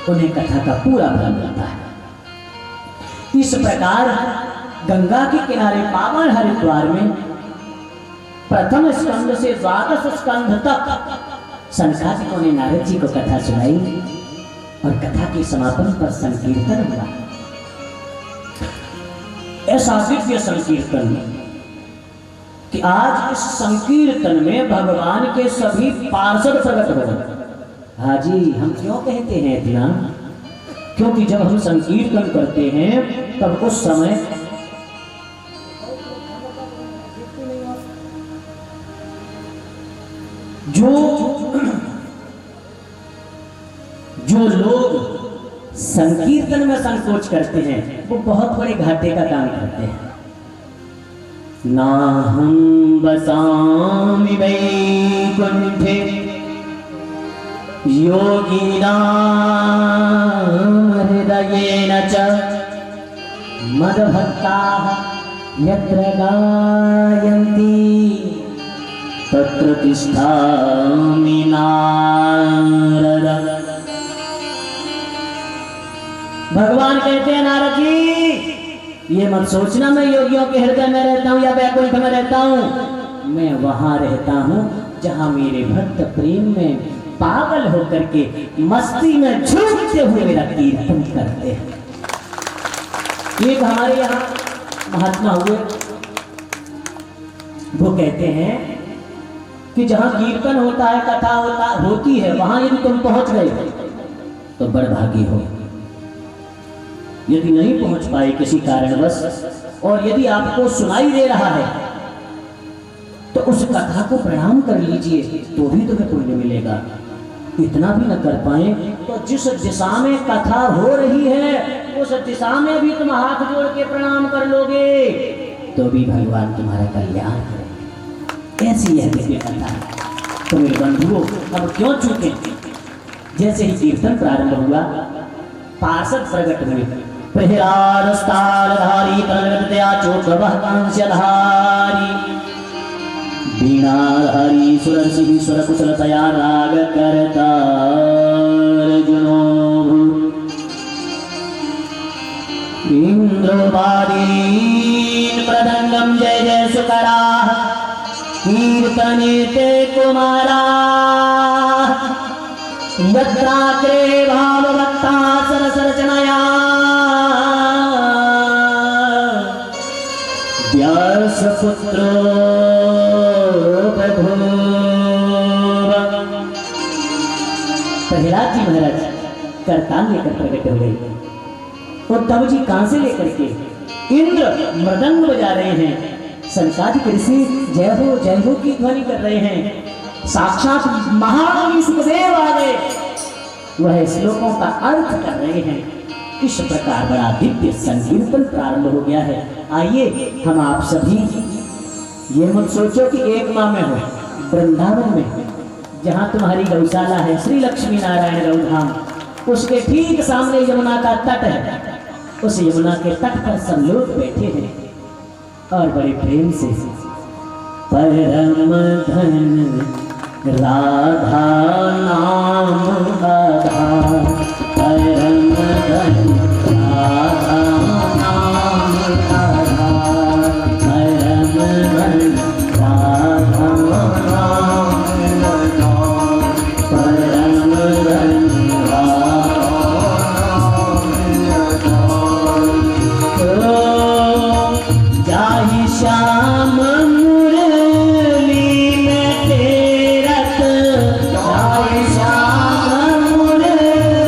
उन्हें कथा का पूरा फल मिलता है। इस प्रकार गंगा के किनारे पावन हरिद्वार में प्रथम स्कंध से द्वादश स्कंध तक सनकादिकों ने नारद जी को कथा सुनाई और कथा के समापन पर संकीर्तन हुआ। ऐसा दिव्य संकीर्तन कि आज इस संकीर्तन में भगवान के सभी पार्षद प्रकट हो गए। हाजी हम क्यों कहते हैं इतना? क्योंकि जब हम संकीर्तन करते हैं तब उस समय जो लोग संकीर्तन में संकोच करते हैं वो बहुत बड़े घाटे का काम करते हैं। ना हम बसामि वैकुंठे योगिनां हृदयेन च मद्भक्ताः यत्र गायन्ति तत्र तिष्ठामि नारद। भगवान कहते हैं नारद जी ये मत सोचना मैं योगियों के हृदय में रहता हूँ या वैकुंठ में रहता हूँ। मैं वहां रहता हूँ जहां मेरे भक्त प्रेम में पागल होकर के मस्ती में झूमते हुए मेरा कीर्तन करते हैं। एक हमारे यहाँ महात्मा हुए, वो कहते हैं कि जहां कीर्तन होता है, कथा होती है, वहां यदि तुम पहुंच गए तो बड़भागी हो। यदि नहीं पहुंच पाए किसी कारणवश और यदि आपको सुनाई दे रहा है तो उस कथा को प्रणाम कर लीजिए तो भी तुम्हें पुण्य मिलेगा। इतना भी न कर पाए तो जिस दिशा में कथा हो रही है उस दिशा में भी तुम हाथ जोड़ के प्रणाम कर लोगे तो भी भगवान तुम्हारा कल्याण करेंगे। ऐसी यह दिव्य कथा है। तो मेरे बंधुओं अब क्यों चूके? जैसे ही कीर्तन प्रारंभ हुआ पार्षद प्रकट हुए। प्रहरारस्तारधारी तलगतया चोट्रवहकांस्यधारी वीणाधारी सुरसिंह सुरकुशलतया राग करता अर्जुनो इंद्रवादीन मृदंगम जय जय सुकराः कीर्तने ते कुमारा यत्राग्रे भाववत्ता सरसरचनया व्यासपुत्रो प्रहलाद जी महाराज करताल लेकर प्रकट हो गए और तब जी कहां से लेकर के इंद्र मृदंग बजा रहे हैं। संसादिक ऋषि जय हो की ध्वनि कर रहे हैं। साक्षात महामुनि सुखदेव आ गए, वह श्लोकों का अर्थ कर रहे हैं। इस प्रकार बड़ा दिव्य संकीर्तन प्रारंभ हो गया है। आइए हम आप सभी ये मत सोचो कि एक माह में हो, वृंदावन में जहाँ तुम्हारी गौशाला है श्री लक्ष्मी नारायण गौधाम, उसके ठीक सामने यमुना का तट है। उस यमुना के तट पर सब लोग बैठे हैं और बड़े प्रेम से परम धन राधा नाम आधार, परम धन राधा नाम आधार, परम धन राधा नाम परम धन जाहि श्याम मुरली में तेरत, जाहि श्याम मुरली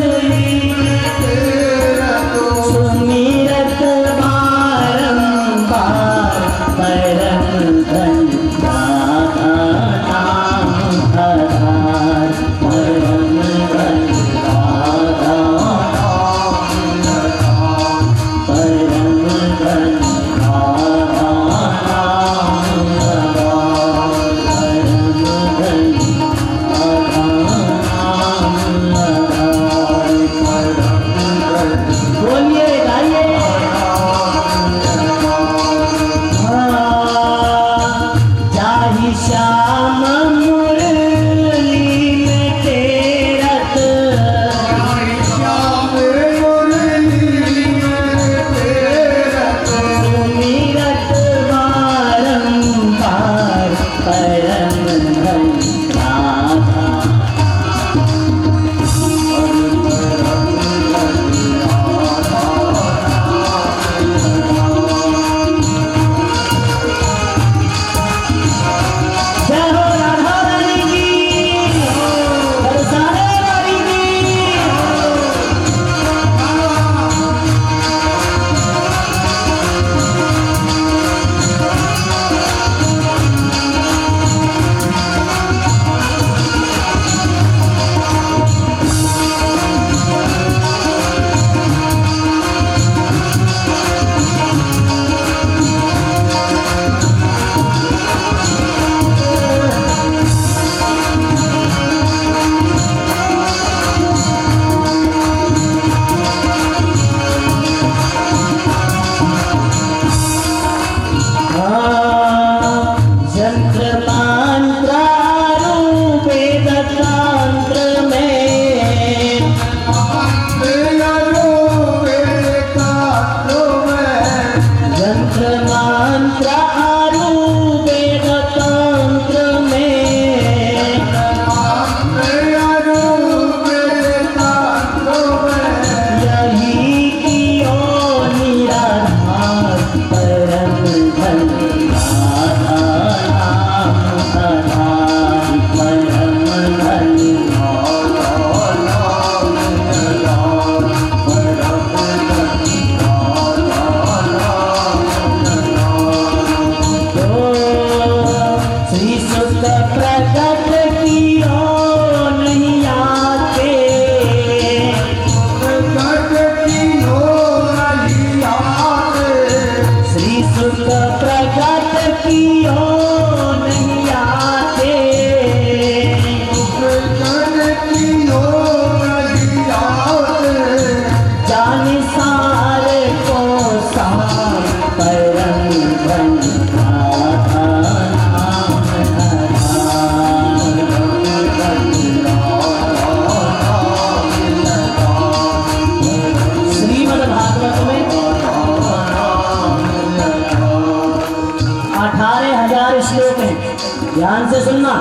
ध्यान से सुनना।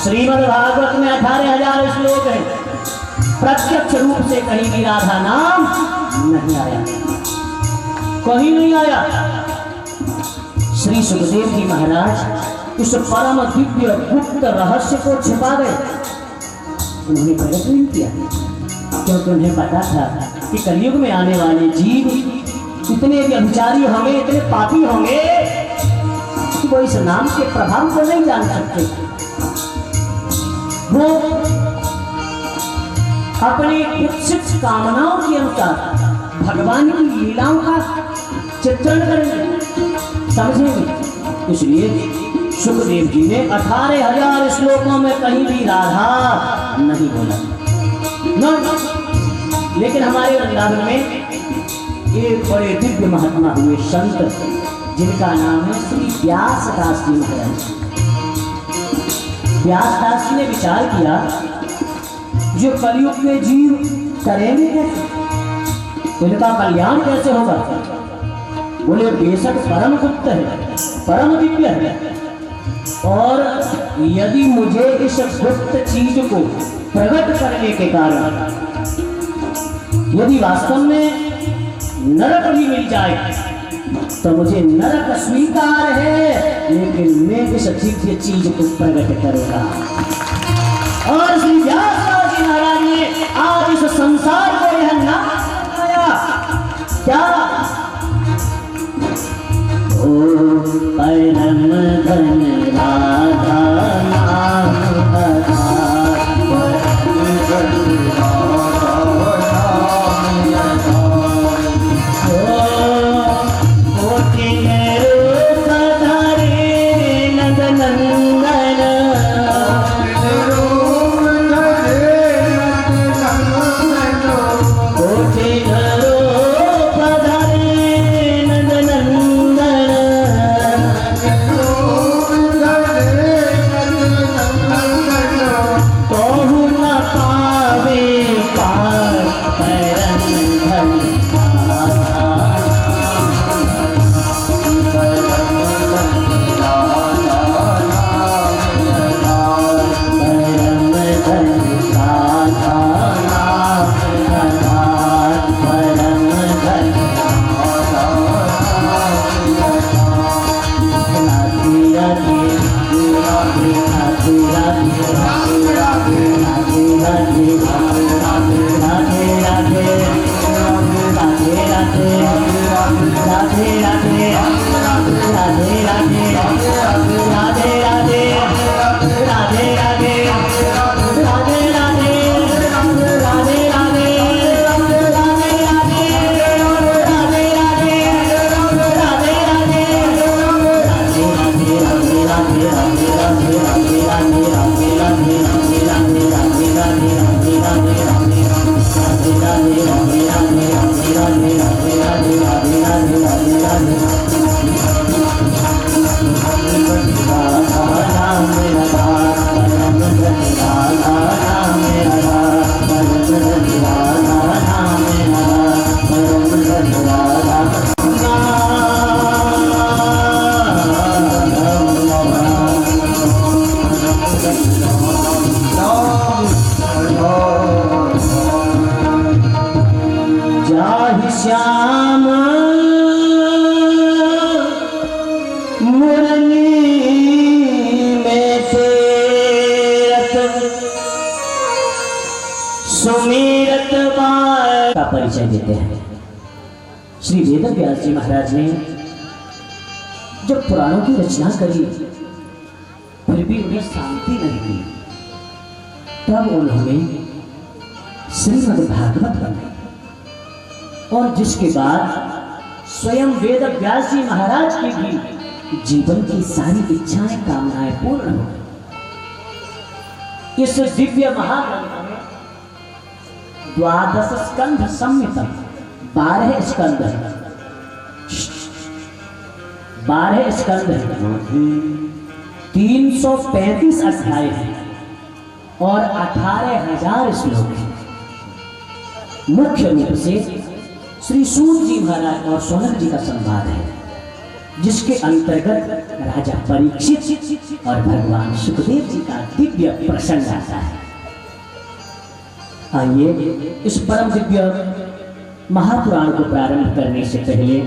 श्रीमद् भागवत में 18,000 श्लोक है, प्रत्यक्ष रूप से कहीं भी राधा नाम नहीं आया, कहीं नहीं आया। श्री सुखदेव जी महाराज उस परम दिव्य गुप्त रहस्य को छिपा गए, उन्होंने प्रकट नहीं किया, क्योंकि उन्हें पता था कि कलयुग में आने वाले जीव इतने व्यभिचारी होंगे, इतने पापी होंगे कि वो इस नाम के प्रभाव को नहीं जान सकते। वो अपनी कुत्सित कामनाओं के अनुसार भगवान की लीलाओं का चित्रण करेंगे, समझेंगे। इसलिए सुखदेव जी ने 18,000 श्लोकों में कहीं भी राधा नहीं बोला। लेकिन हमारे वृंदावन में एक बड़े दिव्य महात्मा हुए संत, जिनका नाम है श्री व्यासदास जी महाराज। व्यासदास जी ने विचार किया, जो कलयुग के जीव करेंगे कैसे, इनका कल्याण कैसे होगा। बोले बेशक परम गुप्त है, परम दिव्य है, और यदि मुझे इस गुप्त चीज को प्रकट करने के कारण यदि वास्तव में नरक भी मिल जाए तो मुझे नरक स्वीकार है, लेकिन मैं इस दिव्य चीज को प्रकट करूंगा। और श्री व्यासदास जी महाराज ने आज इस संसार को यह नाम दिया, क्या ओ परम धन राधा नाम श्याम मुरली में तेरत सुमिरत का परिचय देते हैं। श्री वेद व्यास जी महाराज ने जब पुराणों की रचना करी फिर भी उन्हें शांति नहीं मिली, तब उन्होंने श्रीमद् भागवत बनाई, और जिसके बाद स्वयं वेद व्यास जी महाराज की भी जीवन की सारी इच्छाएं कामनाएं पूर्ण हो। इस दिव्य महाग्रंथ में 12 स्कंध सम्मितम 12 स्कंध है, 12 स्कंध है, 335 अध्याय है और 18,000 श्लोक है। मुख्य रूप से श्री सूत जी महाराज और सोनक जी का संवाद है। जिसके अंतर्गत राजा परीक्षित और भगवान सुखदेव जी का दिव्य प्रसंग आता है। आइए इस परम दिव्य महापुराण को प्रारंभ करने से पहले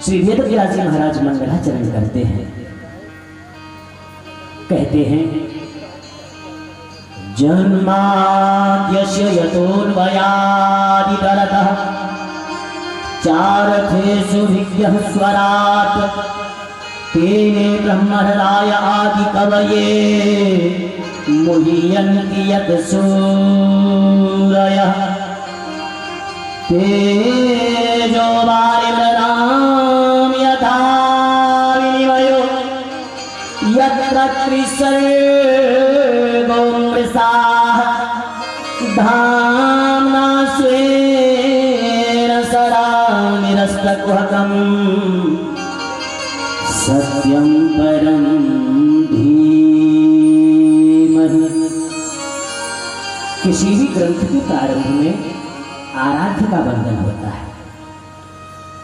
श्री वेदव्यास जी महाराज मंगलाचरण करते हैं। कहते हैं, जन्माद्यस्य यतोऽन्वयादितरतः चारथेषु विज्ञः स्वराट् तेने ब्रह्महृदाय आदिकवये मुह्यन्ति यत् सूरयः तेजो वारिमृदां यथा विनिमयो यत्र त्रिसर्गो मृषा धाम्ना स्वेन सदा निरस्तकुहकम् सत्यं परं धीमहि। किसी भी ग्रंथ के प्रारंभ में आराध्य का बंधन होता है।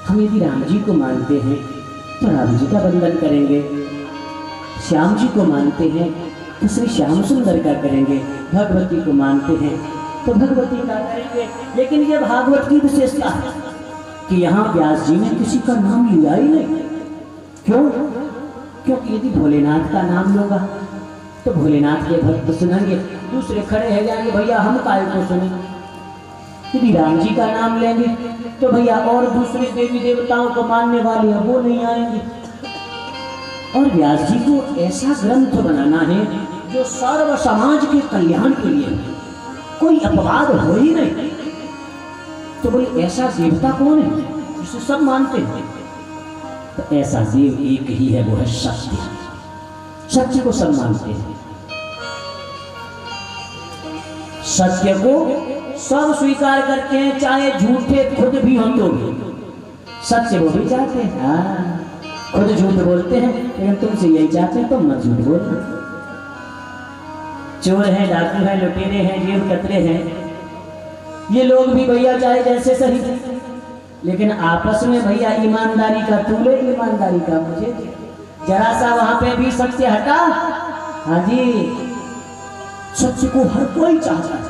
हम यदि राम जी को मानते हैं तो राम जी का बंधन करेंगे, श्याम जी को मानते हैं तो श्री श्याम सुंदर का करेंगे, भगवती को मानते हैं तो भगवती का करेंगे। लेकिन यह भागवत की विशेषता है कि यहाँ व्यास जी ने किसी का नाम लिया ही नहीं। क्यों? क्योंकि यदि भोलेनाथ का नाम लूंगा तो भोलेनाथ के भक्त सुनेंगे, दूसरे खड़े हैं जाएंगे भैया हम काय को सुने। यदि राम जी का नाम लेंगे तो भैया और दूसरे देवी देवताओं को मानने वाले हैं वो नहीं आएंगे। और व्यास जी को ऐसा ग्रंथ बनाना है जो सर्व समाज के कल्याण के लिए, कोई अपवाद हो ही नहीं। तो बोले ऐसा देवता कौन है जिसे सब मानते हैं? तो ऐसा देव एक ही है, वो है सत्य। सत्य को सब मानते हैं, सत्य को सब स्वीकार करते हैं, चाहे झूठे खुद भी हम लोग सत्य वो भी चाहते हैं। हाँ, खुद झूठ बोलते हैं लेकिन तुमसे यही चाहते हैं तुम मत झूठ बोलना। चोर हैं, डाकू हैं, लुटेरे हैं, जेब कतरे हैं, ये लोग भी भैया चाहे जैसे सही, लेकिन आपस में भैया ईमानदारी का तू ले, ईमानदारी का मुझे, जरा सा वहां पे भी सत्य हटा। हाँ जी, सत्य को हर कोई चाहता है,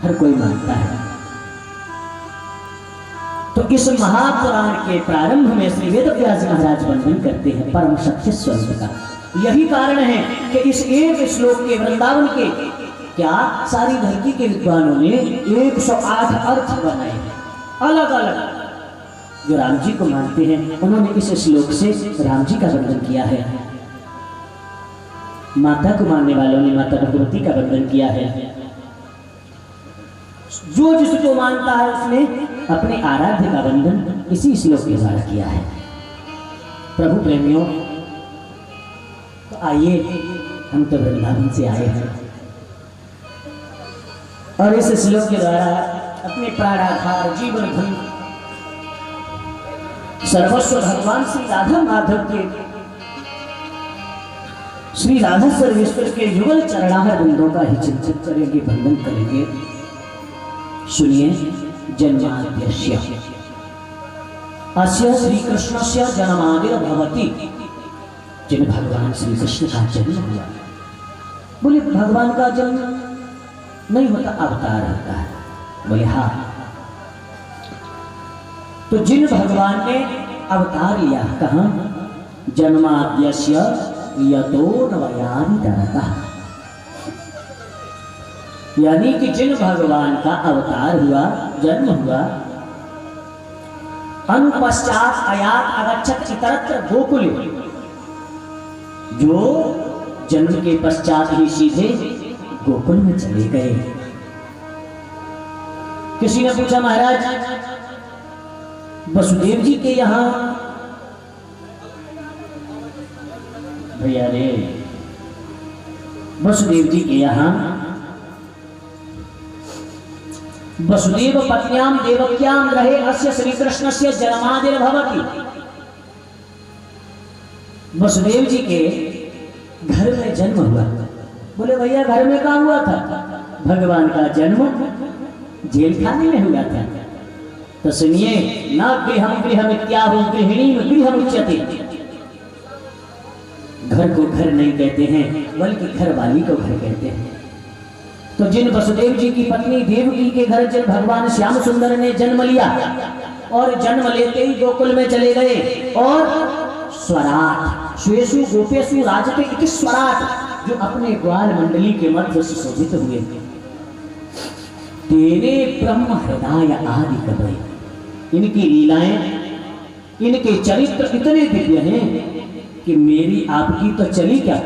हर कोई मानता है। तो इस महापुराण के प्रारंभ में श्री वेदव्यास महाराज वर्णन करते हैं परम सत्य स्वरूप का। यही कारण है कि इस एक श्लोक के वृंदावन के क्या सारी धरती के विद्वानों ने 108 अर्थ बनाए हैं अलग अलग। जो राम जी को मानते हैं उन्होंने इस श्लोक से राम जी का वर्णन किया है। माता को मानने वालों ने माता भगवती का वर्णन किया है। जो जिसको मानता है उसने अपने आराध्य का वंदन इसी श्लोक के द्वारा किया है। प्रभु प्रेमियों, तो आइए, हम तो वृंदावन से आए हैं और इस श्लोक के द्वारा अपने प्राणाधार जीवन भर सर्वस्व भगवान श्री राधा माधव के, श्री राधा सर्वेश्वर के युगल चरणाहर बिंदों का ही चिंतन करेंगे, वंदन करेंगे। सुनिए, जन्माद्यस्य अस्य श्री कृष्णस्य जन्मादिर्भवति। जिन भगवान श्री कृष्ण का जन्म हुआ, बोले भगवान का जन्म नहीं होता, अवतार होता है। बोले हाँ, तो जिन भगवान ने अवतार लिया, कहाँ? जन्माद्यस्य यतोऽन्वयादितरतः, यानी कि जिन भगवान का अवतार हुआ, जन्म हुआ, अनुपश्चात आयात अगच्छत इतरत्र गोकुल, जो जन्म के पश्चात ही सीधे गोकुल में चले गए। किसी ने पूछा, महाराज वसुदेव जी के यहाँ, भैया रे वसुदेव जी के यहाँ वसुदेव पत्न्याम देवक्याम रहे अस्य श्री कृष्णस्य जन्मादिर्भवति। वसुदेव जी के घर में जन्म हुआ। बोले भैया घर में कहाँ हुआ था? भगवान का जन्म जेल खाने में हुआ था। तो सुनिए, न गृहम गृहम इत्याहु गृहिणी गृहम उच्यते। घर को घर नहीं कहते हैं, बल्कि घर वाली को घर कहते हैं। तो जिन वसुदेव जी की पत्नी देवकी के घर जब भगवान श्याम सुंदर ने जन्म लिया और जन्म लेते ही गोकुल में चले गए और स्वराट श्वेशु गोपेशु राजते इति स्वराट जो अपने ग्वाल मंडली के मध्य सुशोभित हुए, तेरे ब्रह्म हृदय आदि कबे। इनकी लीलाएं, इनके चरित्र इतने दिव्य हैं कि मेरी आपकी तो चली क्या।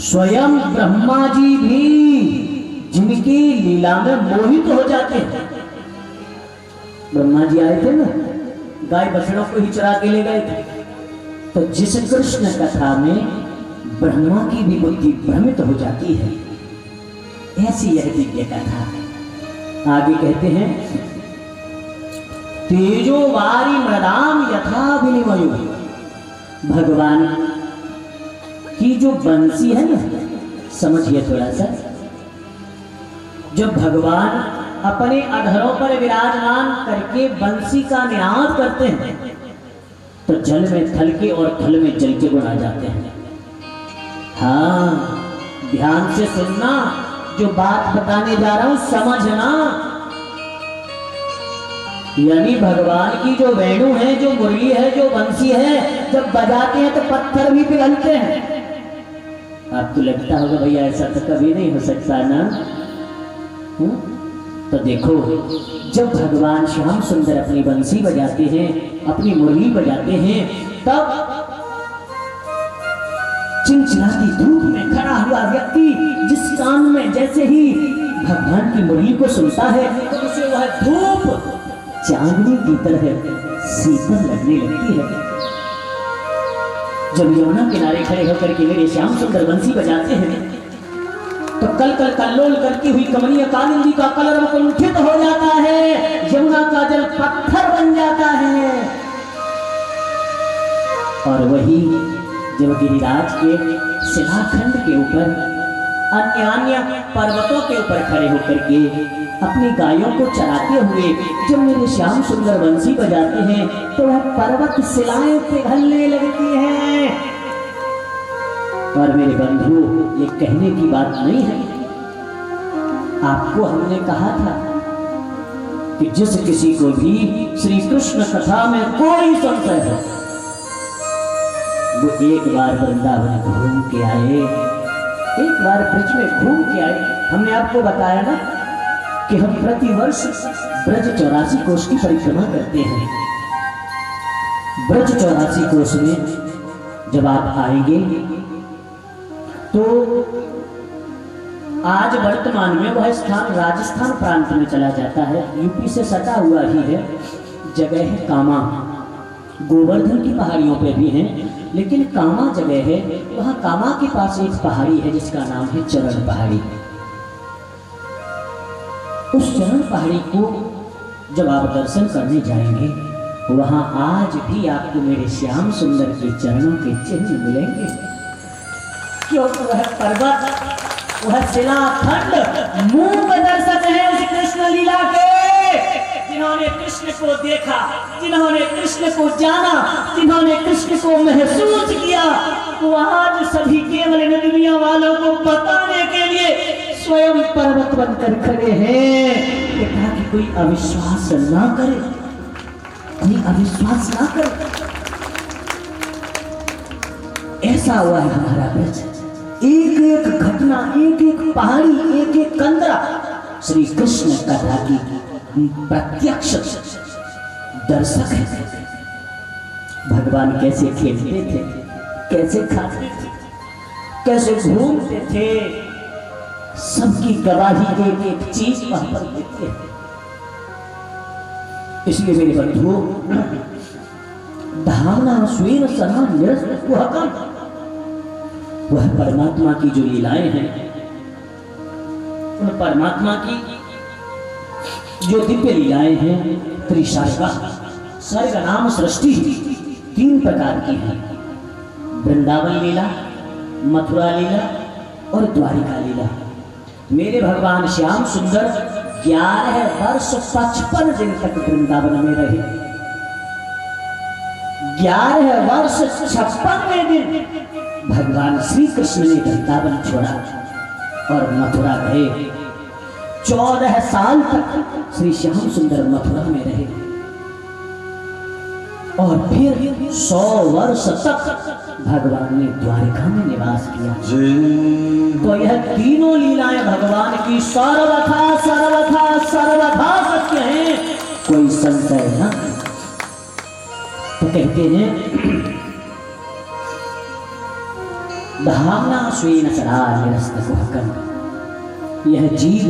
स्वयं ब्रह्मा जी भी जिनकी लीला में मोहित हो जाते हैं। ब्रह्मा जी आए थे ना, गाय बछड़ों को ही चरा के ले गए थे। तो जिस कृष्ण कथा में ब्रह्मा की भी बुद्धि भ्रमित हो जाती है, ऐसी यह दिव्य कथा है। आगे कहते हैं, तेजो वारी मृदाम यथा विनिमयो। भगवान की जो बंसी है ना, समझिए थोड़ा सा, जब भगवान अपने अधरों पर विराजमान करके बंसी का निनाद करते हैं तो जल में थल के और थल में जल के गुण आ जाते हैं। हाँ, ध्यान से सुनना, जो बात बताने जा रहा हूं समझना। यानी भगवान की जो वेणु है, जो मुरली है, जो बंसी है, जब बजाते हैं तो पत्थर भी पिघलते हैं। आपको लगता होगा भैया ऐसा तो कभी नहीं हो सकता ना। तो देखो, जब भगवान श्याम सुंदर अपनी बंसी बजाते हैं, अपनी मुरली बजाते हैं, तब चिलचिलाती धूप में खड़ा हुआ व्यक्ति जिस कान में जैसे ही भगवान की मुरली को सुनता है तो उसे वह धूप चांदनी की तरह शीतल लगने लगती है। जब यमुना किनारे खड़े होकर के मेरे श्याम सुंदर बंसी बजाते हैं तो कल कल कल्लोल करती हुई कमनीय कालिंदी का कलर कुंठित हो जाता है, यमुना का जल पत्थर बन जाता है। और वही जब गिरिराज के शिलाखंड के ऊपर अन्य पर्वतों के ऊपर खड़े होकर के अपनी गायों को चराते हुए जब मेरे श्याम सुंदर बंसी बजाते हैं तो वह पर्वत शिलाएं पिघलने लगती हैं। और मेरे बंधु, ये कहने की बात नहीं है, आपको हमने कहा था कि जिस किसी को भी श्री कृष्ण कथा में कोई संशय है वो एक बार वृंदावन घूम के आए, एक बार ब्रज में घूम के आए। हमने आपको बताया ना कि हम प्रतिवर्ष ब्रज 84 कोष की परिक्रमा करते हैं। ब्रज 84 कोष में जब आप आएंगे तो आज वर्तमान में वह स्थान राजस्थान प्रांत में चला जाता है, यूपी से सटा हुआ ही है। जगह है कामा, गोवर्धन की पहाड़ियों पे भी हैं, लेकिन कामा जगह है। वहाँ कामा के पास एक पहाड़ी है जिसका नाम है चरण पहाड़ी। उस चरण पहाड़ी को जब आप दर्शन करने जाएंगे, वहाँ आज भी आपको मेरे श्याम सुंदर के चरणों के चिन्ह मिलेंगे। क्योंकि वह पर्वत, वह शिलाखंड मूक दर्शक है उस कृष्ण लीला के। जिन्होंने कृष्ण को देखा, जिन्होंने कृष्ण को जाना, जिन्होंने कृष्ण को महसूस किया, वो आज सभी केवल इन दुनिया वालों को बताने के लिए स्वयं पर्वत बनकर खड़े हैं ताकि कोई अविश्वास ना करे, कोई अविश्वास ना करे। ऐसा हुआ है हमारा ब्रज। एक एक घटना, एक एक पहाड़ी, एक एक कंदरा श्री कृष्ण कथा की प्रत्यक्ष दर्शक है। भगवान कैसे खेलते थे, कैसे खाते थे, कैसे घूमते थे, सबकी गवाही एक एक चीज वहां पर देते हैं। इसलिए मेरे बंधुओं, धामना स्वेन सना निरस्त वह परमात्मा की जो लीलाएं हैं, उन परमात्मा की जो दिव्य लीलाएं हैं, त्रिशार्गा सर्ग नाम सृष्टि 3 प्रकार की है। वृंदावन लीला, मथुरा लीला और द्वारिका लीला। मेरे भगवान श्याम सुंदर 11 वर्ष 55 दिन तक वृंदावन में रहे। 11 वर्ष 56वें दिन भगवान श्री कृष्ण ने वृंदावन छोड़ा और मथुरा गए। 14 साल तक श्री श्याम सुंदर मथुरा में रहे और फिर 100 वर्ष तक भगवान ने द्वारिका में निवास किया। तो यह तीनों लीलाएं भगवान की सर्वथा सर्वथा सर्वथा सत्य है, कोई संशय न। तो कहते हैं भावना स्वेन सदा निरस्त सुखम। यह जीव,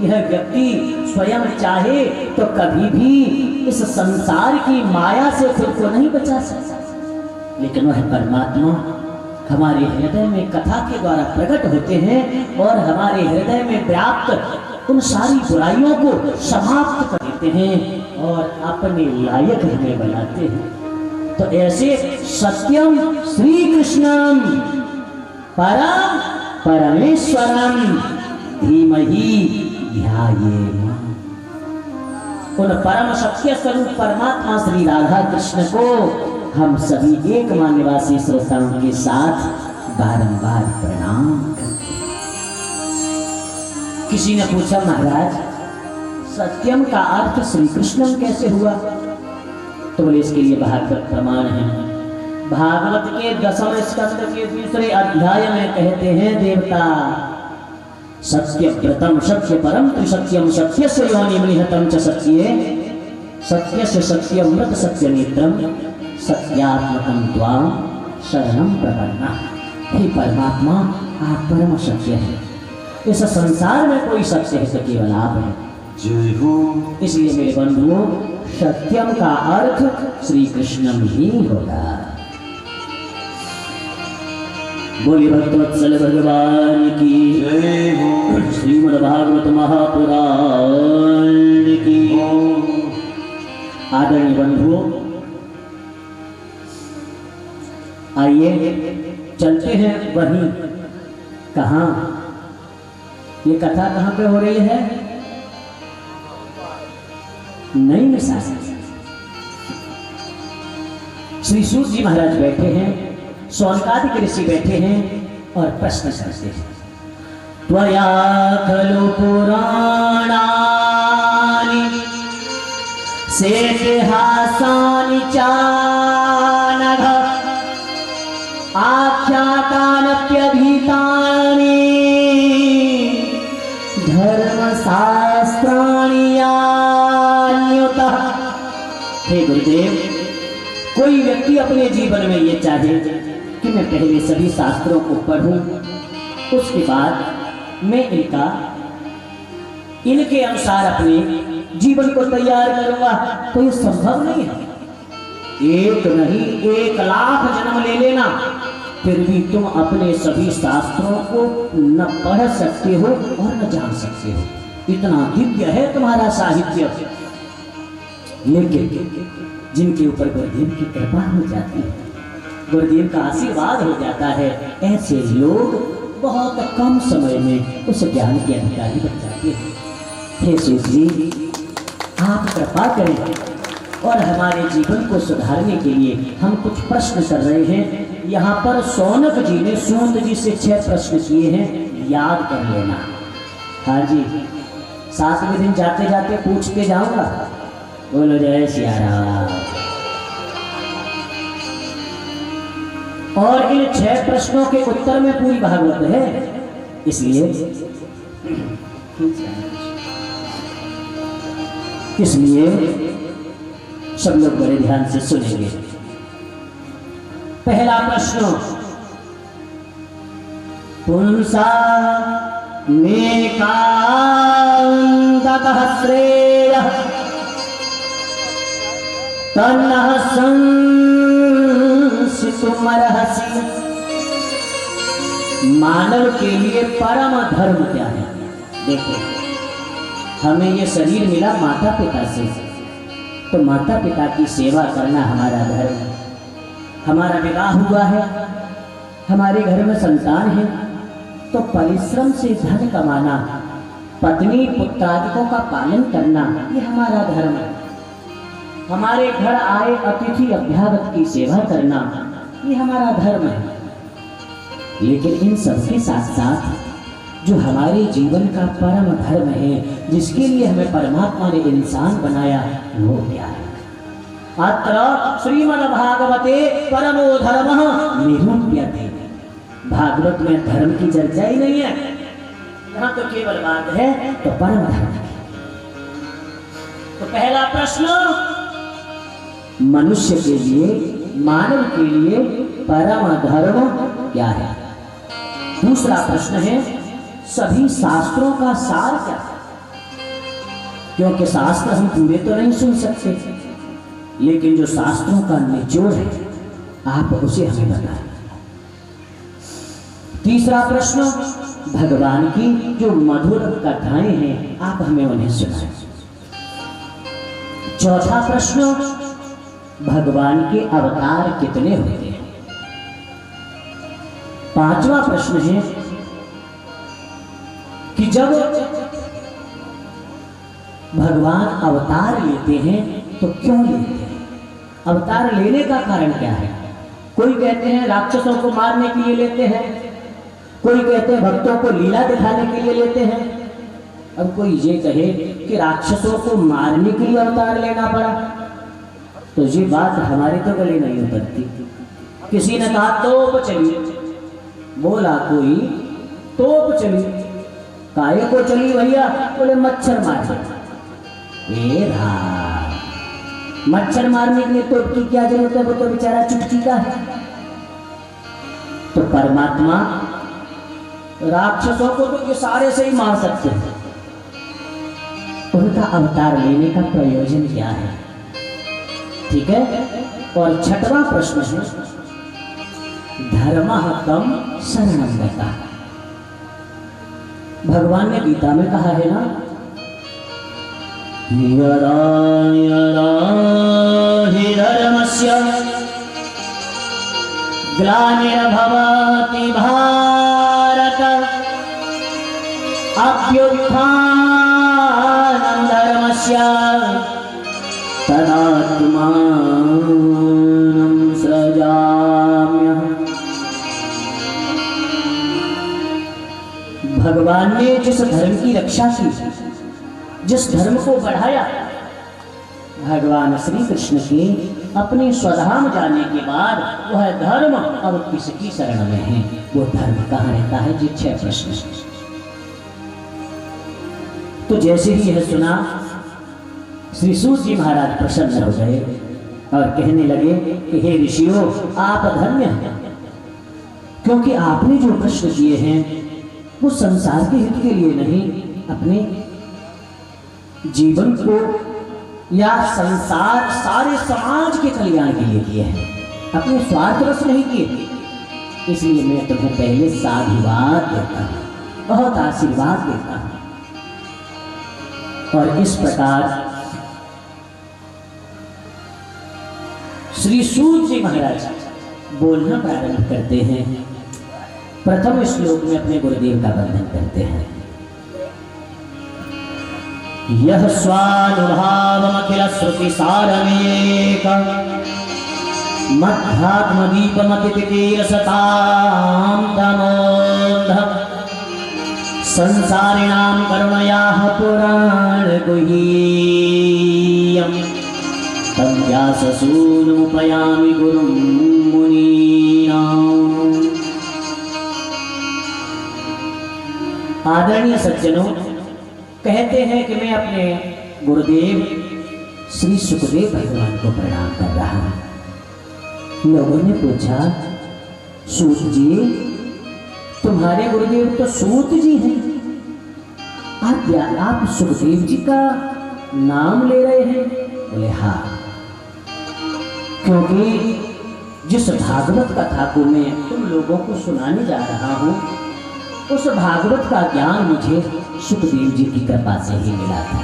यह व्यक्ति स्वयं चाहे तो कभी भी इस संसार की माया से खुद को नहीं बचा सकता, लेकिन वह परमात्मा हमारे हृदय में कथा के द्वारा प्रकट होते हैं और हमारे हृदय में व्याप्त उन सारी बुराइयों को समाप्त कर देते हैं और अपने लायक हमें बनाते हैं। तो ऐसे सत्यम श्री कृष्णम परम परमेश्वरम धीमहि ध्यायेम। उन परम सत्य स्वरूप परमात्मा श्री राधा कृष्ण को हम सभी एक निवासी श्रोताओं के साथ बारंबार प्रणाम करते हैं। किसी ने पूछा महाराज सत्यम का अर्थ श्री कृष्णम कैसे हुआ? तो बोले इसके लिए भागवत प्रमाण है। भागवत के 10वें स्कंद के 2 अध्याय में कहते हैं देवता सत्य व्रतम सत्य परम त्रिसत्यम सत्य से योनिमनिहतम च सत्ये सत्य से सत्यमृत सत्य नेत्रम सत्यात्मकम द्वाम शरणम प्रपन्ना। हे परमात्मा आप परम सत्य है, इस संसार में कोई सत्य है तो केवल आप है। इसलिए मेरे बंधुओं सत्यम का अर्थ श्री कृष्णम ही होगा। बोलिए भक्तवत्सल भगवान की जय। श्रीमद् भागवत महापुराण की। आदरणीय बंधुओं आइए चलते हैं वहीं। कहाँ ये कथा कहाँ पे हो रही है? नई मिसाल। श्री सूत जी महाराज बैठे हैं, शौनकादि ऋषि बैठे हैं और प्रश्न करते हैं। त्वया खलु पुराणानि सेतिहासानि चानघ आख्यातान्यभीतानि धर्मशास्त्राणि यान्युतः। हे गुरुदेव, कोई व्यक्ति अपने जीवन में ये चाहे कि मैं पहले सभी शास्त्रों को पढ़ूं, उसके बाद मैं इनके अनुसार अपने जीवन को तैयार करूंगा, तो ये संभव नहीं है। एक नहीं 1 लाख जन्म ले लेना, फिर भी तुम अपने सभी शास्त्रों को न पढ़ सकते हो और न जान सकते हो। इतना दिव्य है तुम्हारा साहित्य। लेकिन जिनके ऊपर गुरुदेव की कृपा हो जाती है, गुरुदेव का आशीर्वाद हो जाता है, ऐसे लोग बहुत कम समय में उस ज्ञान के अधिकारी बन जाते हैं। हे सूत जी, आप कृपा करें और हमारे जीवन को सुधारने के लिए हम कुछ प्रश्न कर रहे हैं। यहाँ पर शौनक जी ने सूत जी से 6 प्रश्न किए हैं, याद कर लेना। हाँ जी, 7वें दिन जाते जाते पूछते जाऊंगा। बोलो जय सिया राम। और इन 6 प्रश्नों के उत्तर में पूरी भागवत है, इसलिए सब लोग बड़े ध्यान से सुनेंगे। पहला प्रश्न, पुंसा में कांततः श्रेयः तन्नः संसितुमर्हसि। मानव के लिए परम धर्म क्या है? देखो, हमें ये शरीर मिला माता पिता से, तो माता पिता की सेवा करना हमारा धर्म है। हमारा विवाह हुआ है, हमारे घर में संतान है, तो परिश्रम से धन कमाना पत्नी पुत्रादिकों का पालन करना ये हमारा धर्म है। हमारे घर आए अतिथि अभ्यागत की सेवा करना ये हमारा धर्म है। लेकिन इन सबके साथ साथ जो हमारे जीवन का परम धर्म है, जिसके लिए हमें परमात्मा ने इंसान बनाया, वो क्या है? अत्र श्रीमद्भागवते परमो धर्मः निरूप्यते। भागवत में धर्म की चर्चा ही नहीं है, यहाँ तो केवल बात है तो परम धर्म है। तो पहला प्रश्न, मनुष्य के लिए, मानव के लिए परम धर्म क्या है? दूसरा प्रश्न है, सभी शास्त्रों का सार क्या है? क्योंकि शास्त्र हम पूरे तो नहीं सुन सकते, लेकिन जो शास्त्रों का निचोड़ है आप उसे हमें बताएं। तीसरा प्रश्न, भगवान की जो मधुर कथाएं हैं आप हमें उन्हें सुनाएं। चौथा प्रश्न, भगवान के अवतार कितने होते हैं? पांचवा प्रश्न है कि जब भगवान अवतार लेते हैं तो क्यों लेते हैं? अवतार लेने का कारण क्या है? कोई कहते हैं राक्षसों को मारने के लिए लेते हैं, कोई कहते हैं भक्तों को लीला दिखाने के लिए लेते हैं। अब कोई ये कहे कि राक्षसों को मारने के लिए अवतार लेना पड़ा, तो ये बात हमारे तो गले नहीं उतरती। किसी ने कहा तोप चली, बोला कोई तोप चली, काहे को चली भैया? बोले मच्छर मार। मच्छर मारने के लिए तोप की क्या जरूरत है? वो तो बेचारा चुटकी का है। तो परमात्मा राक्षसों को तो इशारे से ही मार सकते हैं। उनका अवतार लेने का प्रयोजन क्या है? ठीक है। और छठवां प्रश्न है, धर्मः तं शरणं गतः। भगवान ने गीता में कहा है ना, यदा यदा हि धर्मस्य ग्लानिर्भवति भारत अभ्युत्थानं धर्मस्य तदात्मानं सृजाम्यहम्। भगवान ने जिस धर्म की रक्षा की, जिस धर्म को बढ़ाया, भगवान श्री कृष्ण के अपने स्वधाम जाने के बाद वह धर्म अब किसकी शरण में है? वो धर्म कहाँ रहता है? जी 6 प्रश्न। तो जैसे ही यह सुना, श्री सूत जी महाराज प्रसन्न हो गए और कहने लगे कि हे ऋषियों, आप धन्य हैं, क्योंकि आपने जो प्रश्न किए हैं वो संसार के हित के लिए नहीं, अपने जीवन को या संसार सारे समाज के कल्याण के लिए किए हैं, अपने स्वार्थवश नहीं किए। इसलिए मैं तुम्हें पहले साधुवाद देता हूं, बहुत आशीर्वाद देता हूं। और इस प्रकार श्री सूत जी महाराज बोलना प्रारंभ करते हैं। प्रथम श्लोक में अपने गुरुदेव का वंदन करते हैं। यह स्वानुभावमखिल श्रुति सारमेक मध्यात्मदीपमतितिरसतां तमोन्ध संसारिणां करुणयाः पुराणगुह्यं तं व्याससूनुमुपयामि गुरुं मुनीनाम्। आदरणीय सज्जनों, कहते हैं कि मैं अपने गुरुदेव श्री सुखदेव भगवान को प्रणाम कर रहा हूं। लोगों ने पूछा, सूत जी, तुम्हारे गुरुदेव तो सूत जी हैं, आप सुखदेव जी का नाम ले रहे हैं? बोले हाँ, क्योंकि जिस भागवत कथा को मैं तुम लोगों को सुनाने जा रहा हूं, उस भागवत का ज्ञान मुझे सुखदेव जी की कृपा से ही मिला था।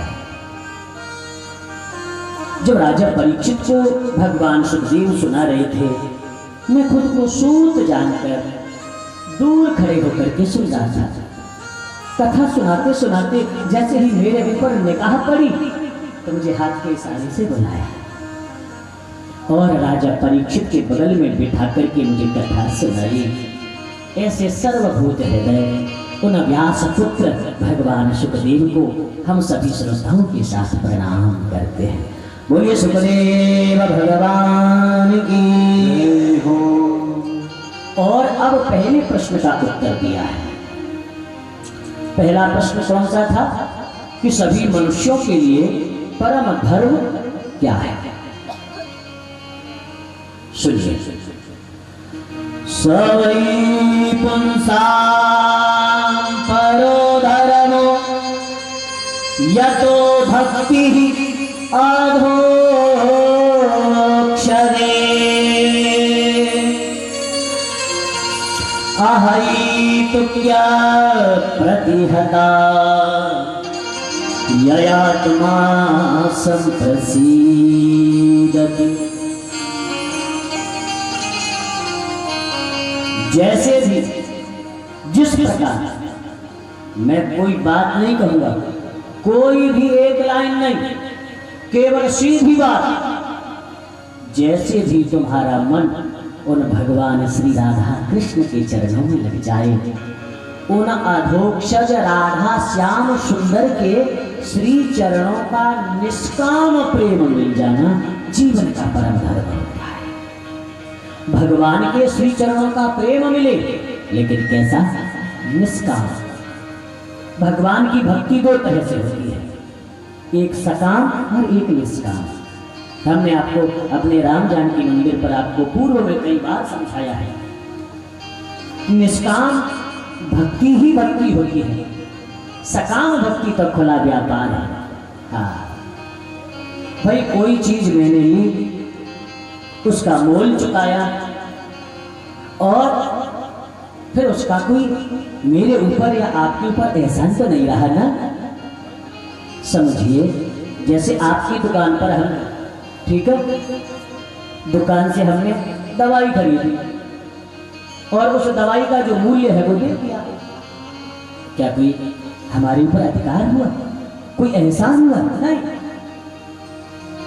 जब राजा परीक्षित को भगवान सुखदेव सुना रहे थे, मैं खुद को सूत जानकर दूर खड़े होकर के सुन रहा था। कथा सुनाते सुनाते जैसे ही मेरे ऊपर निगाह पड़ी तो मुझे हाथ के इशारे से बुलाया और राजा परीक्षित के बगल में बिठा करके मुझे कथा सुनाई। ऐसे सर्वभूत हृदय उन व्यास पुत्र भगवान सुखदेव को हम सभी श्रोताओं के साथ प्रणाम करते हैं। बोलिए सुखदेव भगवान की हो। और अब पहले प्रश्न का उत्तर दिया है। पहला प्रश्न कौन सा था कि सभी मनुष्यों के लिए परम धर्म क्या है? सुनिए। सवै पुंसां परो धर्मो यतो भक्तिः अधोक्षरे अहैतुक्या प्रतिहता ययात्मा संप्रसीदति। जैसे भी जिस प्रकार मैं कोई बात नहीं कहूंगा, कोई भी एक लाइन नहीं, केवल सीधी बात। जैसे भी तुम्हारा मन उन भगवान श्री राधा कृष्ण के चरणों में लग जाए, उन अधोक्षज राधा श्याम सुंदर के श्री चरणों का निष्काम प्रेम मिल जाना जीवन का परम धर्म होता है। भगवान के श्री चरणों का प्रेम मिले, लेकिन कैसा? निष्काम। भगवान की भक्ति दो तरह से होती है, एक सकाम और एक निष्काम। हमने आपको अपने राम जानकी मंदिर पर आपको पूर्व में कई बार समझाया है। निष्काम भक्ति ही भक्ति होती है, सकाम भक्ति तो खुला व्यापार है। हाँ भाई, कोई चीज मैंने ली, उसका मोल चुकाया और फिर उसका कोई मेरे ऊपर या आपके ऊपर एहसान तो नहीं रहा ना। समझिए, जैसे आपकी दुकान पर हम, ठीक है, दुकान से हमने दवाई खरीदी और उस दवाई का जो मूल्य है वो दे दिया। क्या कोई हमारे ऊपर अधिकार हुआ? कोई एहसान हुआ? नहीं।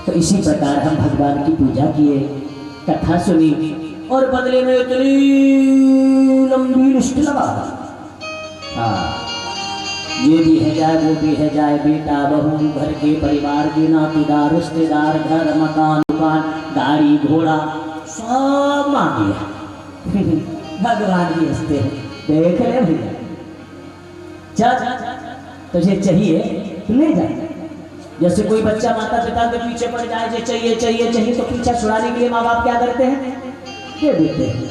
तो इसी प्रकार हम भगवान की पूजा किए, कथा सुनी और बदले में इतनी लंबी लिस्ट लगा। हाँ, ये भी है जाए, वो भी है जाए, बेटा बहू, घर के परिवार के नातेदार रिश्तेदार, घर मकान दुकान गाड़ी घोड़ा सब मांग लिया। भगवान भी हंसते हैं, देख ले भैया, चल तुझे चाहिए तो ले जा। जैसे कोई बच्चा माता पिता के पीछे पड़ जाए, जो चाहिए चाहिए चाहिए, तो पीछा छुड़ाने के लिए माँ बाप क्या करते हैं? दे देते हैं।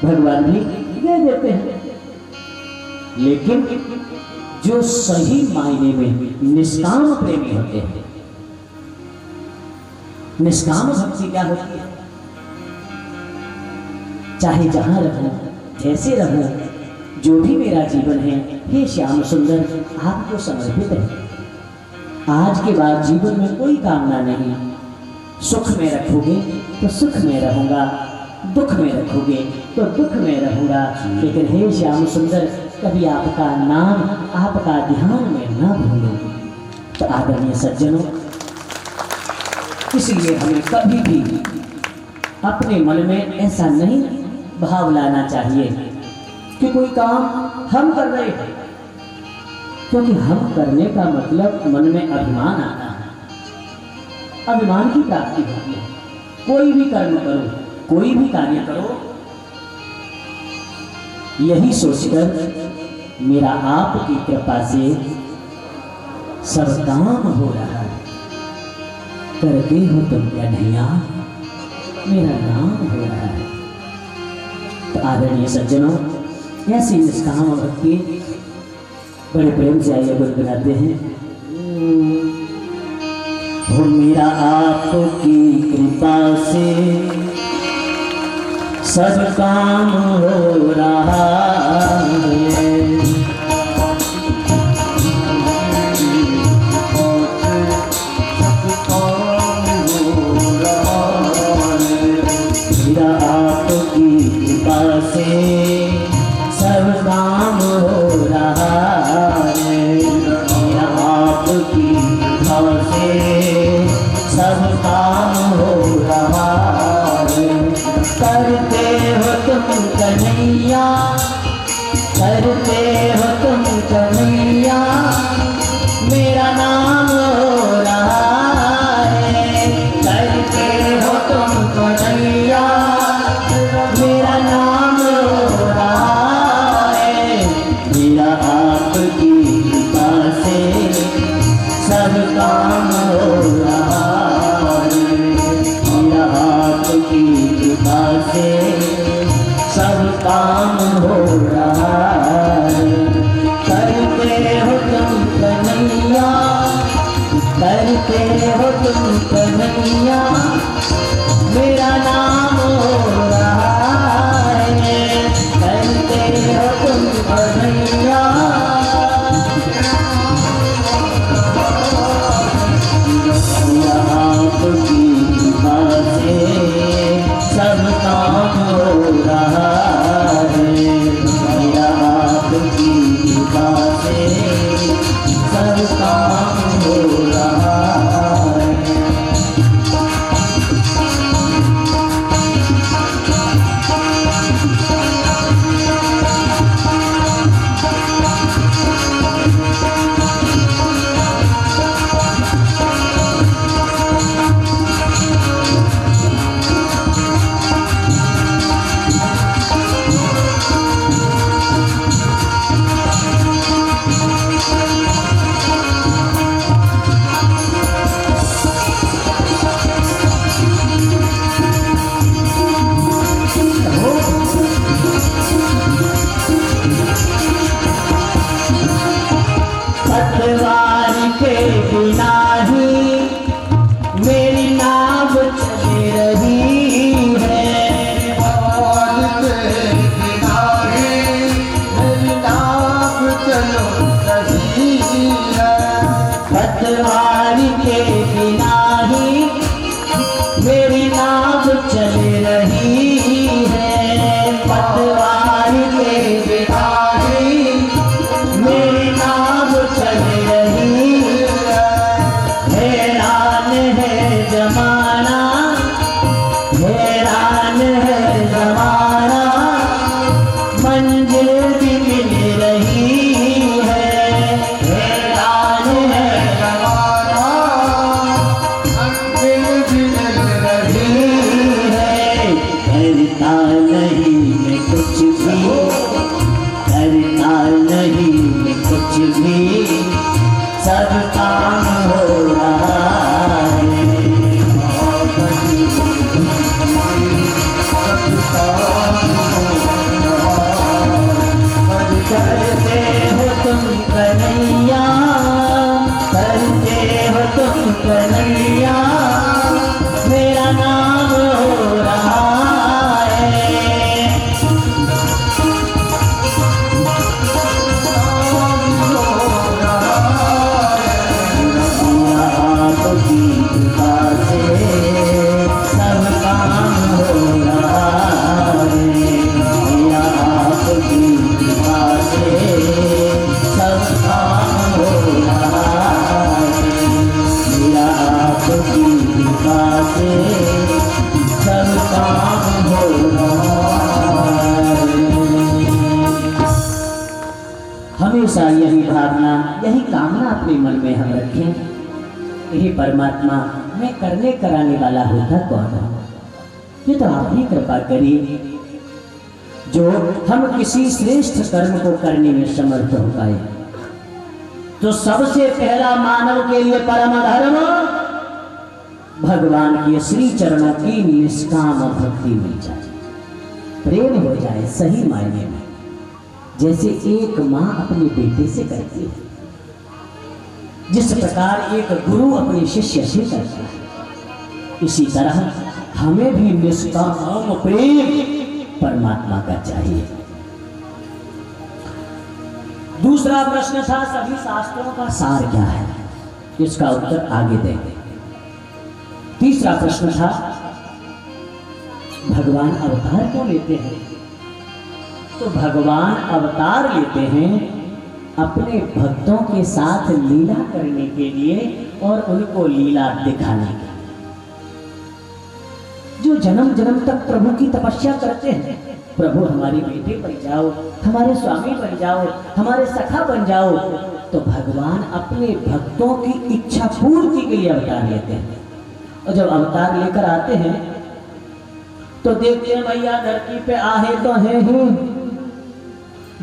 भगवान भी दे देते हैं। लेकिन जो सही मायने में निष्काम प्रेमी होते हैं, निष्काम भक्ति क्या होती है? चाहे जहां रहूं, जैसे रहूं, जो भी मेरा जीवन है, हे श्याम सुंदर आपको समर्पित है। आज के बाद जीवन में कोई कामना नहीं। सुख में रखोगे तो सुख में रहूंगा, दुख में रखोगे तो दुख में रहूंगा, लेकिन हे श्याम सुंदर कभी आपका नाम, आपका ध्यान में न भूलूं। तो आदरणीय सज्जनों, इसलिए हमें कभी भी अपने मन में ऐसा नहीं भाव लाना चाहिए कि कोई काम हम कर रहे हैं, क्योंकि हम करने का मतलब मन में अभिमान आता है। अभिमान की प्राप्ति होती है। कोई भी कर्म करो, कोई भी कार्य करो, यही सोचकर मेरा आपकी कृपा से सब काम हो रहा है, करते हो तुम क्या नैया, मेरा नाम हो रहा है। तो आदरणीय सज्जनों, ऐसी निष्काम भक्ति बड़े प्रेम से आइए गुनगुनाते हैं। हो मेरा आपकी कृपा से सब काम हो रहा है, मेरा आपकी कृपा से सब काम हो रहा है। पतवार के बिना ही मेरी नाव चल रही है। पतवार के बिना ही मेरी नाव चल रही है। पतवार के बिना ही मेरी नाव चल रही है। पतवार के बिना ही मेरी नाव चल रही है। हैरान है जमाना, हैरान है जमाना, मंजिल भी मिल रही है। हैरान है जमाना मंजिल भी मिल रही है। करता नहीं मैं कुछ भी, करता नहीं मैं कुछ भी, सब काम हो रहा है। करते हो तुम कन्हैया, करते हो तुम कन्हैया, मेरा नाम हो रहा है। आपकी कृपा से सब काम हो रहा है। आपकी कृपा से सब काम हो रहा है। मेरा आपकी कृपा से सब काम हो रहा है। हमेशा यही भावना, यही कामना अपने मन में हम रखें। यही परमात्मा मैं करने कराने वाला होता कौन हूँ? ये तो आप ही कृपा करिए जो हम किसी श्रेष्ठ कर्म को करने में समर्थ हो पाए। तो सबसे पहला मानव के लिए परम धर्म भगवान के श्री चरणों की निष्काम भक्ति मिल जाए, प्रेम हो जाए सही मायने में, जैसे एक माँ अपने बेटे से करती है, जिस प्रकार एक गुरु अपने शिष्य से करता है, इसी तरह हमें भी निष्काम प्रेम परमात्मा का चाहिए। दूसरा प्रश्न था सभी शास्त्रों का सार क्या है, इसका उत्तर आगे देंगे। तीसरा प्रश्न था भगवान अवतार क्यों लेते हैं? तो भगवान अवतार लेते हैं अपने भक्तों के साथ लीला करने के लिए और उनको लीला दिखाने के लिए। जो जन्म जन्म तक प्रभु की तपस्या करते हैं, प्रभु हमारे बेटे बन जाओ, हमारे स्वामी बन जाओ, हमारे सखा बन जाओ, तो भगवान अपने भक्तों की इच्छा पूर्ति के लिए अवतार लेते हैं। और जब अवतार लेकर आते हैं तो देखते हैं भैया धरती पे आहे तो हैं ही,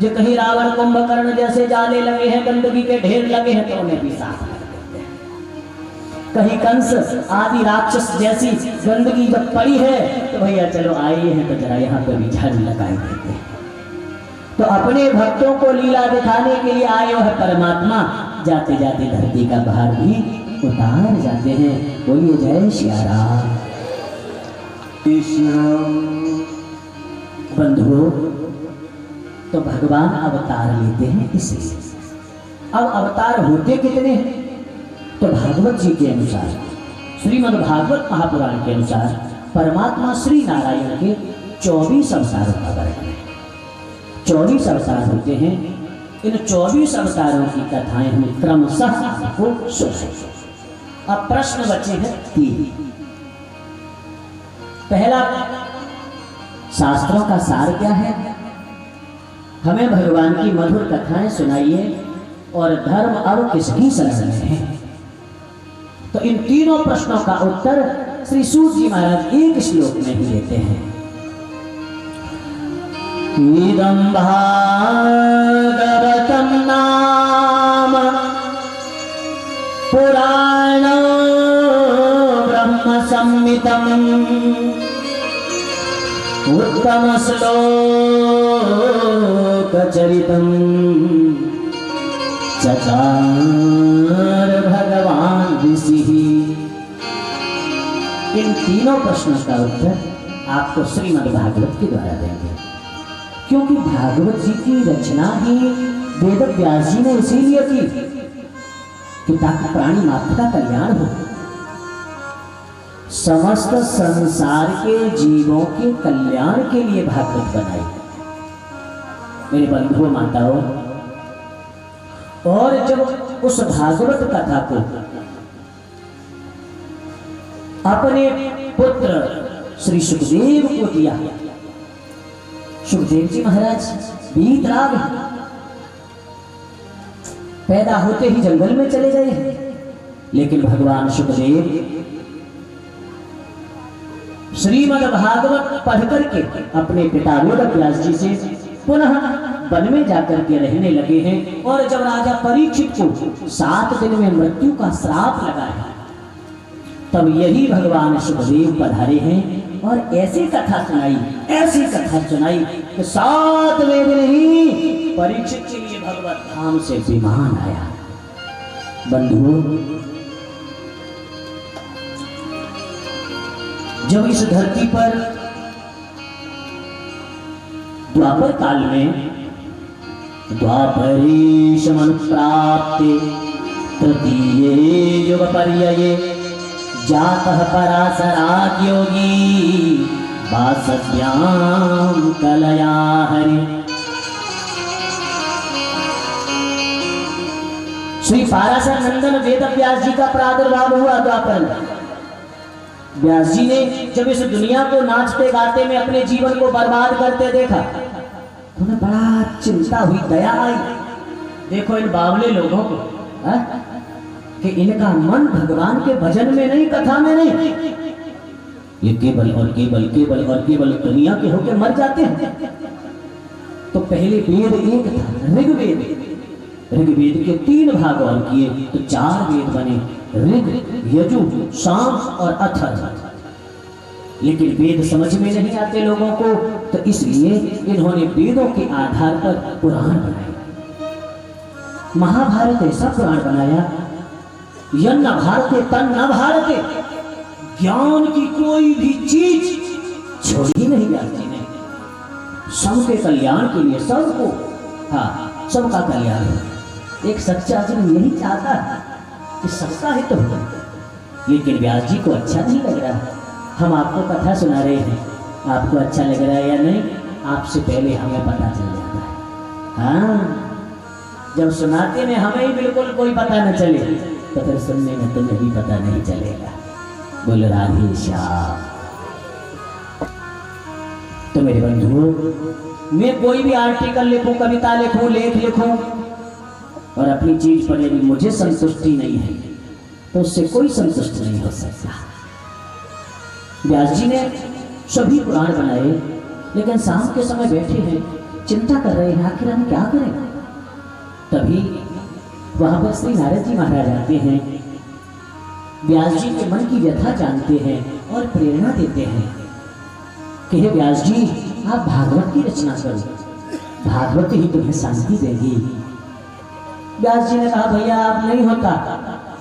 जो कहीं रावण कुंभकर्ण जैसे जाले लगे हैं, गंदगी के ढेर लगे हैं, तो उन्हें भी साफ कर देते हैं। कहीं कंस आदि राक्षस जैसी गंदगी जब पड़ी है तो भैया चलो आइए हैं तो जरा यहाँ पर भी झाड़ू लगाई देते हैं। तो अपने भक्तों को लीला दिखाने के लिए आए वह परमात्मा जाते जाते धरती का भार भी उतार जाते हैं। बोलिए जय श्री राम। बंधुओं, तो भगवान अवतार लेते हैं इसलिए। अब अवतार होते कितने हैं? तो भागवत जी के अनुसार, श्रीमद् भागवत महापुराण के अनुसार परमात्मा श्री नारायण के 24 अवतारों का वर्णन है। 24 अवतार होते हैं। इन 24 अवतारों की कथाएं हम क्रमशः आपको सुनाएंगे। अब प्रश्न बचे हैं 3। पहला, शास्त्रों का सार क्या है? हमें भगवान की मधुर कथाएं सुनाइए। और धर्म अब किसकी शरण में है? तो इन तीनों प्रश्नों का उत्तर श्री सूत जी महाराज एक श्लोक में ही देते हैं। इदं भागवतं नाम पुराणं ब्रह्म संहितं उत्तम श्लोक चरितं चकार भगवान ऋषि। इन तीनों प्रश्नों का उत्तर आपको श्रीमद् भागवत के द्वारा देंगे, क्योंकि भागवत जी की रचना ही वेद व्यास जी ने इसीलिए की कि ताकि प्राणी मात्र का कल्याण हो, समस्त संसार के जीवों के कल्याण के लिए भागवत बनाई। मेरे बंधुओं माताओं, और जब उस भागवत कथा को अपने पुत्र श्री सुखदेव को दिया, सुखदेव जी महाराज वीतराग पैदा होते ही जंगल में चले गए, लेकिन भगवान सुखदेव श्रीमद् भागवत पढ़ करके अपने पिता वेद व्यास जी से पुनः वन में जाकर के रहने लगे हैं। और जब राजा परीक्षित को 7 दिन में मृत्यु का श्राप लगा है, तब यही भगवान सुखदेव पधारे हैं और ऐसी कथा सुनाई, ऐसी कथा सुनाई कि 7वें दिन ही परीक्षित के लिए भगवत धाम से विमान आया। बंधुओं, जब इस धरती पर द्वापर काल में द्वापरेश मनुप्राप्ते तृतीये युग पर्यये जातः पराशरात् योगी वासव्याम कलया हरि। श्री पाराशर नंदन वेद व्यास जी का प्रादुर्भाव हुआ द्वापर में। व्यास जी ने जब इस दुनिया को नाचते गाते में अपने जीवन को बर्बाद करते देखा, तो उन्हें बड़ा चिंता हुई, दया आई। देखो इन बावले लोगों को, कि इनका मन भगवान के भजन में नहीं, कथा में नहीं, ये केवल और केवल केवल और केवल दुनिया के होके मर जाते हैं। तो पहले वेद एक था, ऋग्वेद। ऋग्वेद के 3 भाग और किए तो 4 वेद बने, ऋग, यजु, साम और अथर्व। लेकिन वेद समझ में नहीं आते लोगों को, तो इसलिए इन्होंने वेदों के आधार पर पुराण बनाए। महाभारत ऐसा पुराण बनाया, यन्न भारते तन्न भारते, ज्ञान की कोई भी चीज छोड़ी नहीं जाती है। सबके कल्याण के लिए, सबको, हाँ, सबका कल्याण हो। एक सच्चा आदमी यही चाहता है कि सबका हित हो। लेकिन व्यास जी को अच्छा नहीं लग रहा। हम आपको कथा सुना रहे हैं, आपको अच्छा लग रहा है या नहीं, आपसे पहले हमें पता चल जाता है। हाँ, जब सुनाते में हमें ही बिल्कुल कोई पता न चले, तो फिर सुनने में तुम्हें भी पता नहीं चलेगा। बोल राधे श्याम। तो मेरे बंधुओं, मैं कोई भी आर्टिकल लिखूं, कविता लिखूं, लेख लिखूं और अपनी चीज पर यदि मुझे संतुष्टि नहीं है, तो उससे कोई संतुष्ट नहीं हो सकता। व्यास जी ने सभी पुराण बनाए, लेकिन शाम के समय बैठे हैं, चिंता कर रहे हैं आखिर हम क्या करें। तभी वहां पर श्री नारद जी महाराज आते हैं, व्यास जी के मन की व्यथा जानते हैं और प्रेरणा देते हैं कि हे व्यास जी, आप भागवत की रचना करो, भागवत ही तुम्हें शांति देगी। व्यास जी ने कहा भैया आप नहीं होता।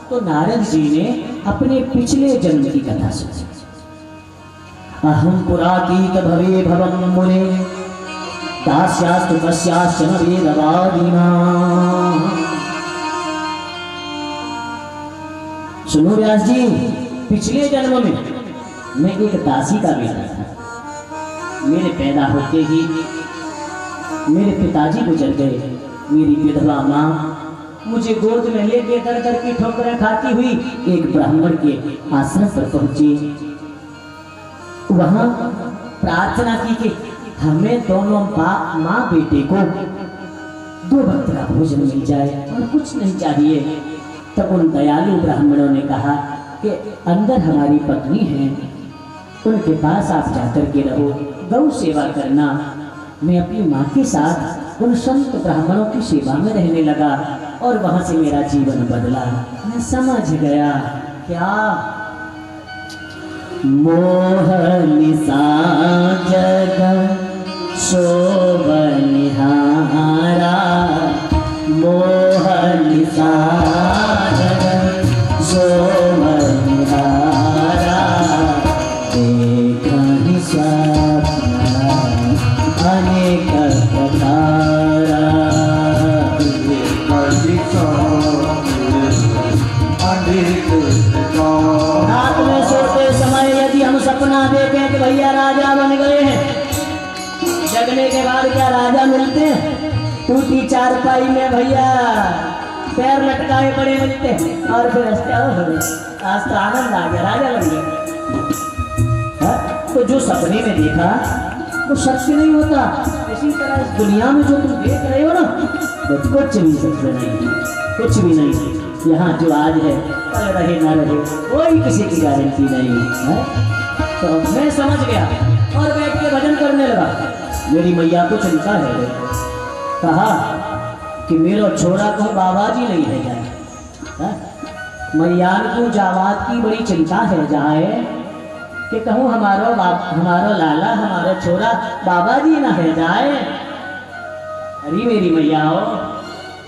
तो नारद जी ने अपने पिछले जन्म की कथा सुनी। अहम पुरातीत भवे भवम मुने दास्यास्तु कस्याश्चन वेदवादिना। सुनो व्यास जी, पिछले जन्म में मैं एक दासी का बेटा था। मेरे पैदा होते ही मेरे पिताजी गुजर गए। मेरी विधवा माँ मुझे गोद में लेके दर दर की ठोकरें खाती हुई एक ब्राह्मण के आश्रम पर पहुंची। वहां प्रार्थना की कि हमें दोनों माँ बेटे को 2 वक्त का भोजन मिल जाए और कुछ नहीं चाहिए। तब उन दयालु ब्राह्मणों ने कहा कि अंदर हमारी पत्नी है, उनके पास आप जाकर के रहो, गौ सेवा करना। मैं अपनी माँ के साथ उन संत ब्राह्मणों की सेवा में रहने लगा और वहां से मेरा जीवन बदला। मैं समझ गया क्या मोह निशा जग शोभनिहारा, मोह साधन सो मनिहारा देखा ही स्वप्न अनेक प्रकारा रात में सोते समय यदि हम सपना देखें कि भैया राजा बन गए हैं, जगने के बाद क्या राजा मिलते हैं? टूटी चारपाई में भैया पैर लटकाए पड़े मिलते हैं और फिर आज तो आनंद आ गया, राजा बन गया। तो जो सपने में देखा वो सत्य नहीं होता। इसी तरह इस दुनिया में जो तुम देख रहे हो ना, वो कुछ भी सत्य नहीं, कुछ भी नहीं। यहाँ जो आज है कल रहे ना रहे, कोई किसी की गारंटी नहीं है। तो मैं समझ गया और बैठ के भजन करने लगा। मेरी मैया को चिंता है, कहा कि मेरा छोरा को बाबा जी नहीं है जाए। मैया को जावाद की बड़ी चिंता है जाए कि कहूँ हमारा लाला हमारा छोरा बाबा जी ना है जाए। अरे मेरी मैया हो,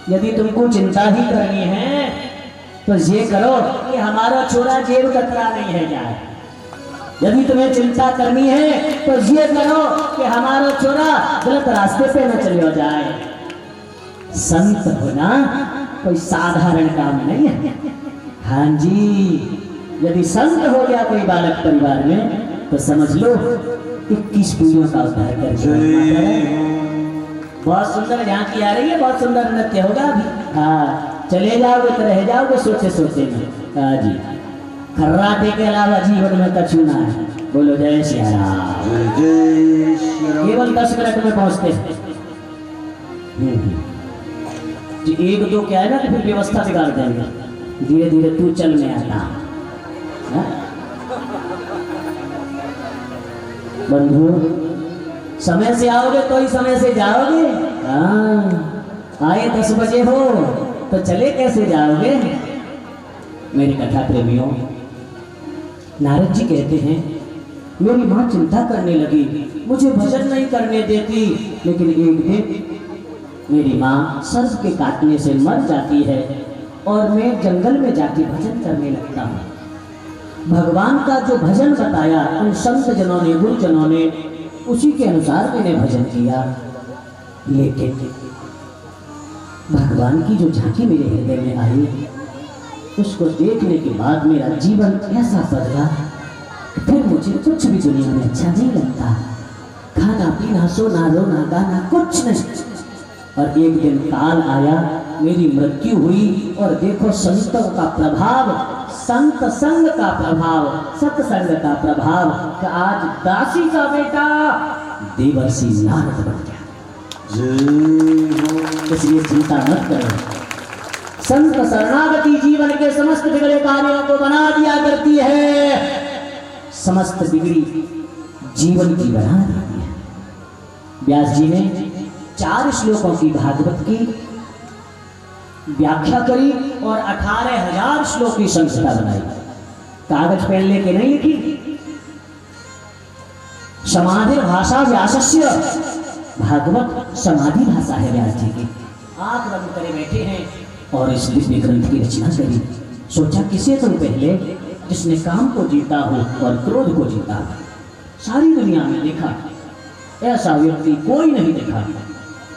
यदि तुमको चिंता ही करनी है तो ये करो कि हमारा छोरा जेब कतरा नहीं है जाए। यदि तुम्हें चिंता करनी है तो ये करो कि हमारा छोरा गलत रास्ते पे न चले जाए। संत होना कोई साधारण काम नहीं है। हाँ जी, यदि संत हो गया कोई बालक परिवार में तो समझ लो 21 पीढ़ियों का उद्धार कर। बहुत सुंदर झांकी आ रही है, बहुत सुंदर नृत्य होगा अभी। हाँ, चले जाओगे तो रह जाओगे सोचे सोचे में। हाँ जी, खर्राटे के अलावा जीवन में कछु ना है। बोलो जय श्री राम। केवल 10 मिनट में पहुंचते हैं जी। एक दो क्या है ना कि फिर व्यवस्था बिगाड़ देंगे। धीरे धीरे तू चल में आता। बंधु, समय से आओगे तो ही समय से जाओगे। हाँ, आए 10 बजे हो तो चले कैसे जाओगे? मेरे कथा प्रेमियों, नारद जी कहते हैं मेरी माँ चिंता करने लगी, मुझे भजन नहीं करने देती। लेकिन एक दिन मेरी माँ सर्प के काटने से मर जाती है और मैं जंगल में जाके भजन करने लगता हूँ। भगवान का जो भजन बताया उन संत जनों ने, गुरुजनों ने, उसी के अनुसार मैंने भजन किया। लेकिन भगवान की जो झांकी मेरे हृदय में आई, उसको देखने के बाद मेरा जीवन ऐसा बदला कि फिर मुझे कुछ भी दुनिया में अच्छा नहीं लगता। खाना पीना सोना रोना गाना कुछ नहीं। और एक दिन काल आया, मेरी मृत्यु हुई और देखो संतों का प्रभाव, संत संग का प्रभाव, सत्संग का प्रभाव कि आज दासी का बेटा देवर्षि नारद बन गया। इसलिए चिंता मत करो। संत शरणागति जीवन के समस्त बिगड़े कार्यों को बना दिया करती है। समस्त बिगड़ी जीवन की बना देती है। व्यास जी ने 4 श्लोकों की भागवत की व्याख्या करी और 18,000 श्लोक की संहिता बनाई। कागज पेन लेके नहीं लिखी। समाधि भाषा व्यासस्य, भागवत समाधि भाषा है व्यास जी की। आंख बंद करे बैठे हैं और इस दिव्य ग्रंथ की रचना करी। सोचा किसे तो पहले जिसने काम को जीता हो और क्रोध को जीता हो। सारी दुनिया में देखा ऐसा व्यक्ति कोई नहीं देखा।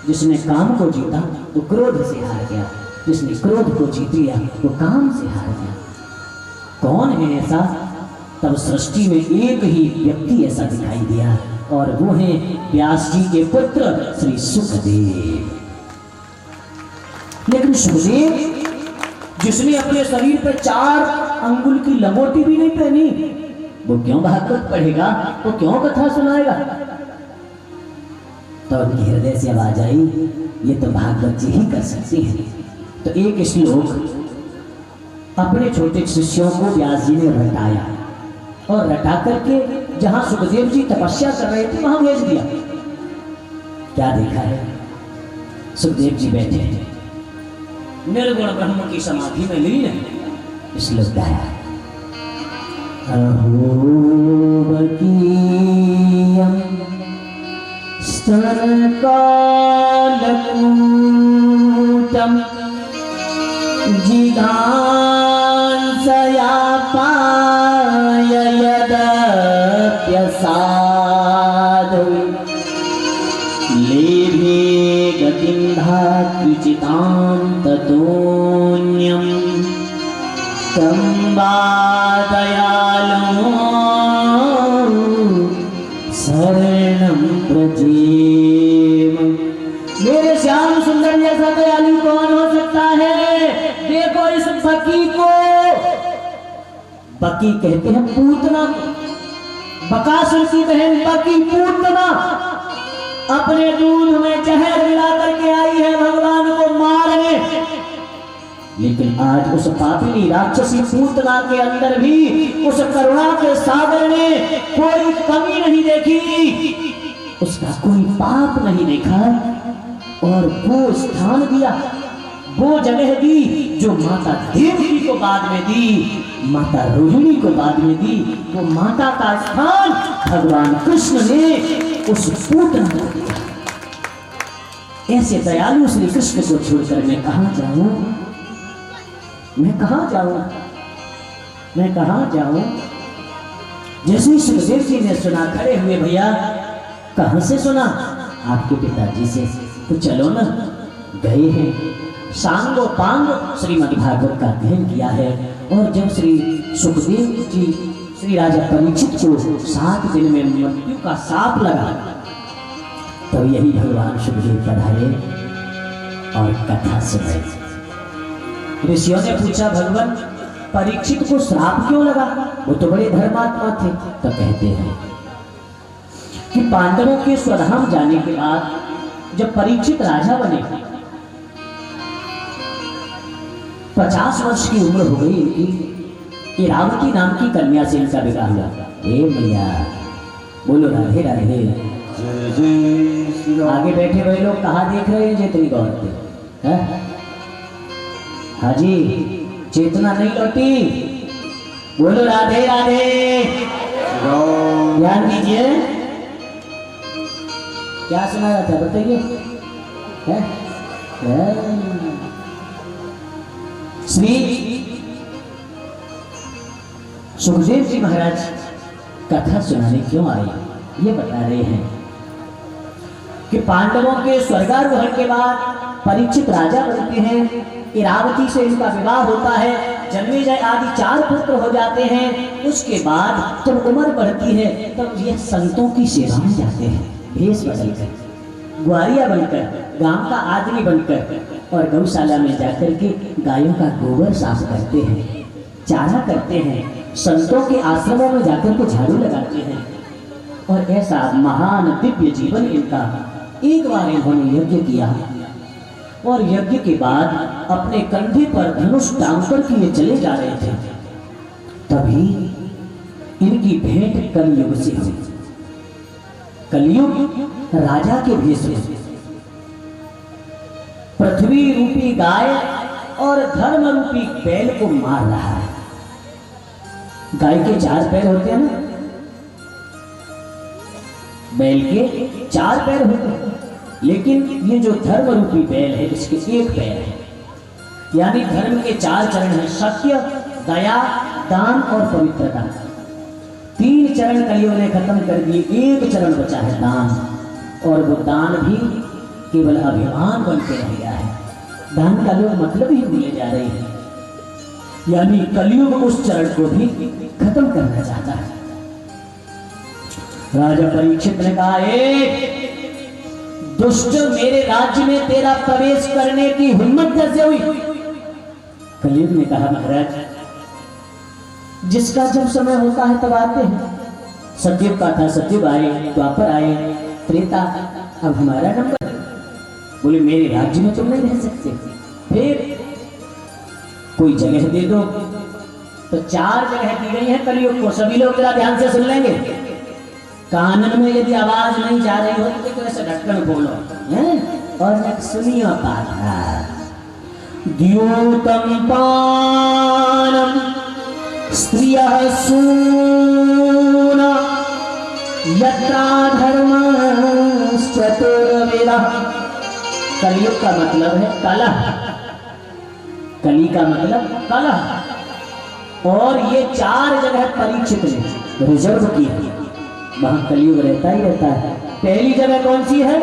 जिसने काम को जीता वो क्रोध से हार गया, जिसने क्रोध को जीत लिया वो काम से हार गया। कौन है ऐसा? तब सृष्टि में एक ही व्यक्ति ऐसा दिखाई दिया और वो है व्यास जी के पुत्र श्री सुखदेव। लेकिन सुखदेव जिसने अपने शरीर पर 4 अंगुल की लंगोटी भी नहीं पहनी, वो क्यों भागवत पढ़ेगा? वो क्यों कथा सुनाएगा? तो उनके हृदय से आवाज आई, ये तो भागवत जी ही कर सकती है। तो एक श्लोक अपने छोटे शिष्यों को व्यास जी ने रटाया और रटा करके जहां सुखदेव जी तपस्या कर रहे थे वहां भेज दिया। क्या देखा है? सुखदेव जी बैठे हैं निर्गुण ब्रह्म की समाधि में लीन है। श्लोक गाया, अहोबकीयं स्तनकालकूटं जिघांसया पाय यदप्यसाधु लेभे गतिं धात्विचितां ततोऽन्यं तं वा दयालो शरणं व्रजेम। मेरे श्याम सुंदर जैसा दयालु कौन हो सकता है? देखो इस बकी को, बकी कहते हैं पूतना, बकासुर की बहन बकी पूतना अपने दूध में जहर मिला करके आई है भगवान को मारने। लेकिन आज उस पापिनी राक्षसी पूतना के अंदर भी उस करुणा के सागर ने कोई कमी नहीं देखी, उसका कोई पाप नहीं देखा और वो स्थान दिया, वो जगह दी जो माता देवकी को बाद में दी, माता रोहिणी को बाद में दी। वो माता का स्थान भगवान कृष्ण ने उस पूतना को दिया। ऐसे दयालु श्री कृष्ण को छोड़कर मैं कहां जाऊं? मैं कहां जाऊं? मैं कहां जाऊं? जैसे सुखदेव जी ने सुना, खड़े हुए, भैया कहां से सुना? आपके पिताजी से। तो चलो ना, गए हैं, सांगो पांग श्रीमद् भागवत का अध्ययन किया है। और जब श्री सुखदेव जी श्री राजा परीक्षित को 7 दिन में मृत्यु का साप लगा, तो यही भगवान सुखदेव पधारे और कथा सुनाई। ऋषियों ने पूछा, भगवान परीक्षित को श्राप क्यों लगा? वो तो बड़े धर्मात्मा थे। तो कहते हैं कि पांडवों के स्वधाम जाने के बाद जब परीक्षित राजा बने, 50 वर्ष की उम्र हो गई इनकी, इरावती नाम की कन्या से इनका विवाह हुआ। हे मैया, बोलो राधे राधे। आगे बैठे हुए लोग कहाँ देख रहे हैं? जितनी गौर थे, हाजी चेतना नहीं लौटी, बोलो राधे राधे। ध्यान दीजिए, क्या सुना रहा था बताइए? श्री सुखदेव जी महाराज कथा सुनाने क्यों आए, ये बता रहे हैं कि पांडवों के स्वर्गारोहण के बाद परीक्षित राजा बनते हैं, इरावती से इनका विवाह होता है, जन्मेजय आदि 4 पुत्र हो जाते हैं। उसके बाद जब उम्र बढ़ती है तब ये संतों की सेवा में जाते हैं, भेष बदलकर, ग्वारिया बनकर, गांव का आदमी बनकर, और गौशाला में जाकर के गायों का गोबर साफ करते हैं, चारा करते हैं, संतों के आश्रमों में जाकर के झाड़ू लगाते हैं। और ऐसा महान दिव्य जीवन इनका। एक बार इन्होंने यज्ञ किया और यज्ञ के बाद अपने कंधे पर धनुष टांग कर के ये चले जा रहे थे, तभी इनकी भेंट कलयुग से हुई। कलयुग राजा के भेष में पृथ्वी रूपी गाय और धर्म रूपी बैल को मार रहा है। गाय के 4 पैर होते हैं ना, बैल के 4 पैर होते हैं, लेकिन ये जो धर्म रूपी बैल है इसके 1 पैर है। यानी धर्म के 4 चरण हैं, सत्य, दया, दान और पवित्रता। 3 चरण कलियों ने खत्म कर दिए, 1 चरण बचा है दान, और वो दान भी केवल अभिमान बन के रह गया है। दान का लोग मतलब ही भूले जा रहे हैं। यानी कलियुग उस चरण को भी खत्म करना चाहता है। राजा परीक्षित ने कहा, दुष्ट, मेरे राज्य में तेरा प्रवेश करने की हिम्मत कैसे हुई? कलयुग ने कहा, महाराज जिसका जब समय होता है तब आते हैं। सतयुग का था, सतयुग आए, द्वापर आए, त्रेता, अब हमारा नंबर। बोले मेरे राज्य में तुम नहीं रह सकते, फिर कोई जगह दे दो। तो 4 जगह दी गई है कलयुग को, सभी लोग जरा ध्यान से सुन लेंगे। कानन में यदि आवाज नहीं जा रही हो तो ऐसे ढक्कन खोलो और सुनियो पाठा। द्यूतम पानम स्त्रियः सूना यत्रा धर्मश्चतुर्वेदः। कलयुग का मतलब है कलह। कली का मतलब कलह। और ये 4 जगह परीक्षित ने रिजर्व की है, वहां कलयुग रहता ही रहता है। पहली जगह कौन सी है?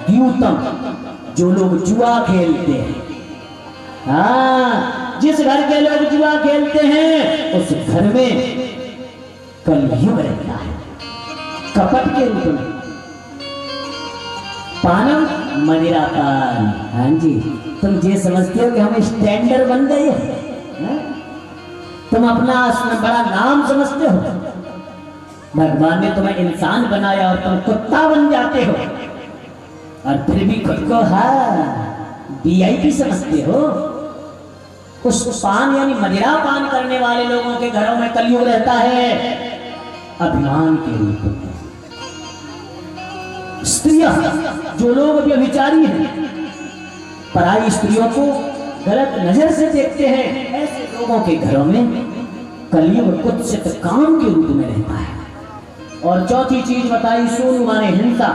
द्यूतम, जो लोग जुआ खेलते हैं। हाँ, जिस घर के लोग जुआ खेलते हैं उस घर में कलयुग रहता है, कपट के रूप में। पानम, मदिरा पान। हाँ जी, तुम ये समझते हो कि हम स्टैंडर्ड बन गए हैं? तुम अपना बड़ा नाम समझते हो। भगवान ने तुम्हें इंसान बनाया और तुम कुत्ता बन जाते हो, और फिर भी खुद को VIP समझते हो। उस पान यानी मदिरा पान करने वाले लोगों के घरों में कलयुग रहता है अभिमान के रूप में। स्त्रियां, जो लोग व्यभिचारी हैं, पराई स्त्रियों को गलत नजर से देखते हैं, ऐसे लोगों के घरों में कलयुग कुत्सित काम के रूप में रहता है। और चौथी चीज बताई, सूनु माने हिंसा,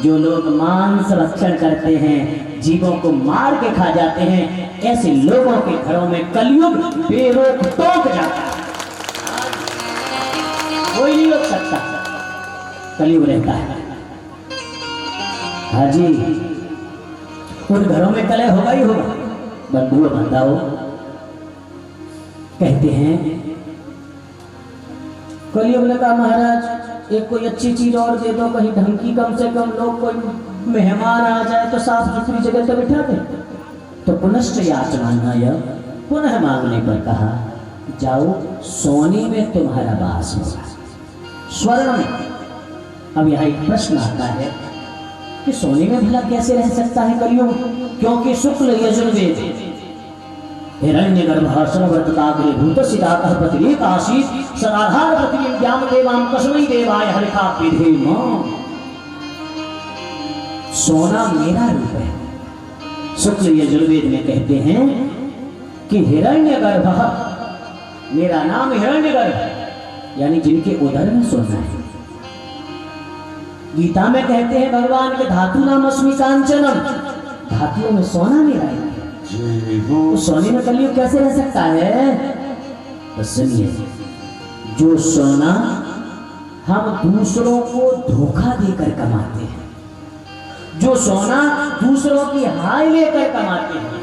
जो लोग मांस भक्षण करते हैं, जीवों को मार के खा जाते हैं, ऐसे लोगों के घरों में कलयुग बेरोक टोक जाता है, कोई नहीं रोक सकता, कलयुग रहता है। हाँ जी, उन घरों में कलह होगा ही होगा। बंधुओं बांधवों, कहते हैं कलयुग ने कहा, महाराज एक कोई अच्छी चीज और दे दो, कहीं ढंग की, कम से कम लोग कोई मेहमान आ जाए तो साफ सुथरी जगह तो बिठा दे। तो पुनश्च याचमानाय, पुनः मांगने पर कहा, जाओ सोने में तुम्हारा वास होगा, स्वर्ण में। अब यहाँ एक प्रश्न आता है कि सोने में भला कैसे रह सकता है कलयुग? क्योंकि शुक्ल यजुर्वेद हिरण्यगर्भः सर्ववर्तताग्रे भूतसिदातः प्रतिरेक आसीत् सदाधार प्रतिविद्याम देवां कस्मै देवाय हरिका विधेम। सोना मेरा रूप है। शुक्ल यजुर्वेद में कहते हैं कि हिरण्यगर्भः, मेरा नाम हिरण्यगर्भ, यानी जिनके उदर में सोना है। गीता में कहते हैं भगवान के धातु नाम अस्मि कांचनम, धातुओं में सोना मेरा है। तो सोने में कलयुग कैसे रह सकता है? तो सुनिए, जो सोना हम दूसरों को धोखा देकर कमाते हैं, जो सोना दूसरों की हाय लेकर कमाते हैं,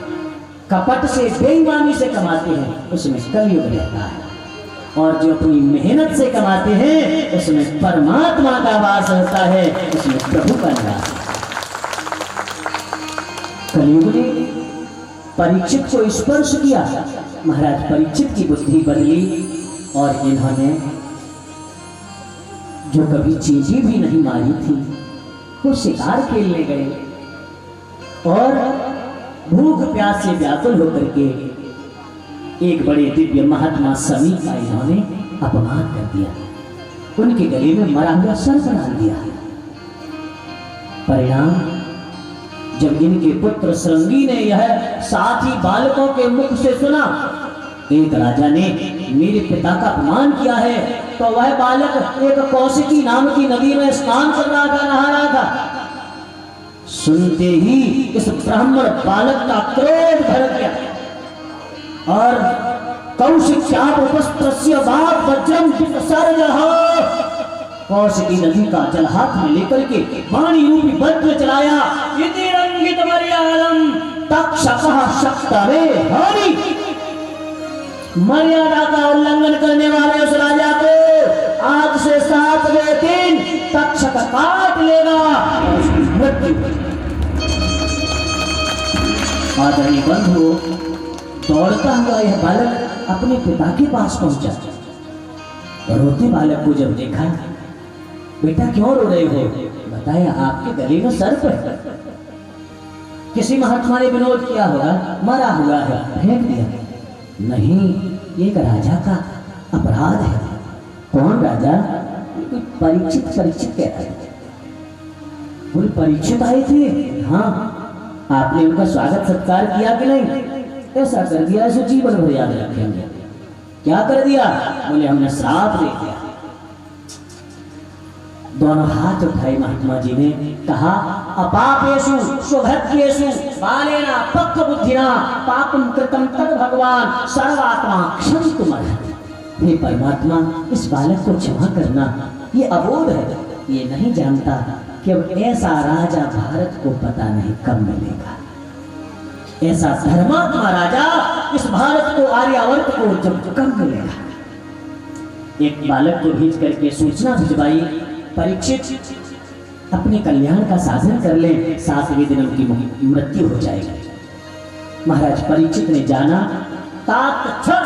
कपट से बेईमानी से कमाते हैं, उसमें कलयुग रहता है। और जो अपनी मेहनत से कमाते हैं उसमें परमात्मा का वास होता है, उसमें प्रभु का निवास। कलयुग ने परीक्षित को स्पर्श किया, महाराज परीक्षित की बुद्धि बदली और इन्होंने जो कभी चींटी भी नहीं मारी थी वो शिकार खेलने गए और भूख प्यास से व्याकुल होकर के एक बड़े दिव्य महात्मा समी का इन्होंने अपमान कर दिया, उनके गले में मरा हुआ सर्प डाल दिया। परिणाम, जब इनके पुत्र श्रृंगी ने यह साथी बालकों के मुख से सुना, एक राजा ने मेरे पिता का अपमान किया है, तो वह बालक एक कौशिकी नाम की नदी में स्नान कर रहा था, नहा रहा था। सुनते ही इस ब्राह्मण बालक का क्रोध भड़क गया और कौशिक्याप उपस्त्रस्य बाप वज्रम विसर्जः, कौशिकी नदी का जल हाथ में लेकर के वाणी रूपी वज्र चलाया। इति रंगित मर्यादम तक्षकः शक्तवे हरि, मर्यादा का उल्लंघन करने वाले उस राजा को आज से 7वें दिन तक्षक काट लेगा। आदरणीय बंधुओं, दौड़ता हुआ यह बालक अपने पिता के पास पहुंचा। रोते बालक को जब देखा, बेटा क्यों रो रहे हो? बताया आपके गले में सर्प है, किसी महात्मा ने विनोद किया होगा, मरा हुआ है, फेंक दिया। नहीं, एक राजा का अपराध है। कौन राजा? परीक्षित कहता है। बोले परीक्षित आए थे? हाँ। आपने उनका स्वागत सत्कार किया कि नहीं? ऐसा कर दिया, ऐसे जीवन भर याद रखेंगे। क्या कर दिया? बोले हमने श्राप दे दिया। दोनों हाथ उठाए महात्मा जी ने, कहा अपापेषु स्वभृत्येषु बालेना पक्व बुद्धिना पापं कृतं तद भगवान सर्वात्मा क्षन्तुमर्हति। हे परमात्मा, इस बालक को क्षमा करना, ये अबोध है, ये नहीं जानता कि अब ऐसा राजा भारत को पता नहीं कब मिलेगा, ऐसा धर्मात्मा राजा इस भारत को आर्यावर्त को जब कब मिलेगा। एक बालक को भेज करके सूचना भिजवाई, परीक्षित अपने कल्याण का साधन कर ले, 7वें दिन उनकी मृत्यु हो जाएगी। महाराज परीक्षित ने जाना, तत्क्षण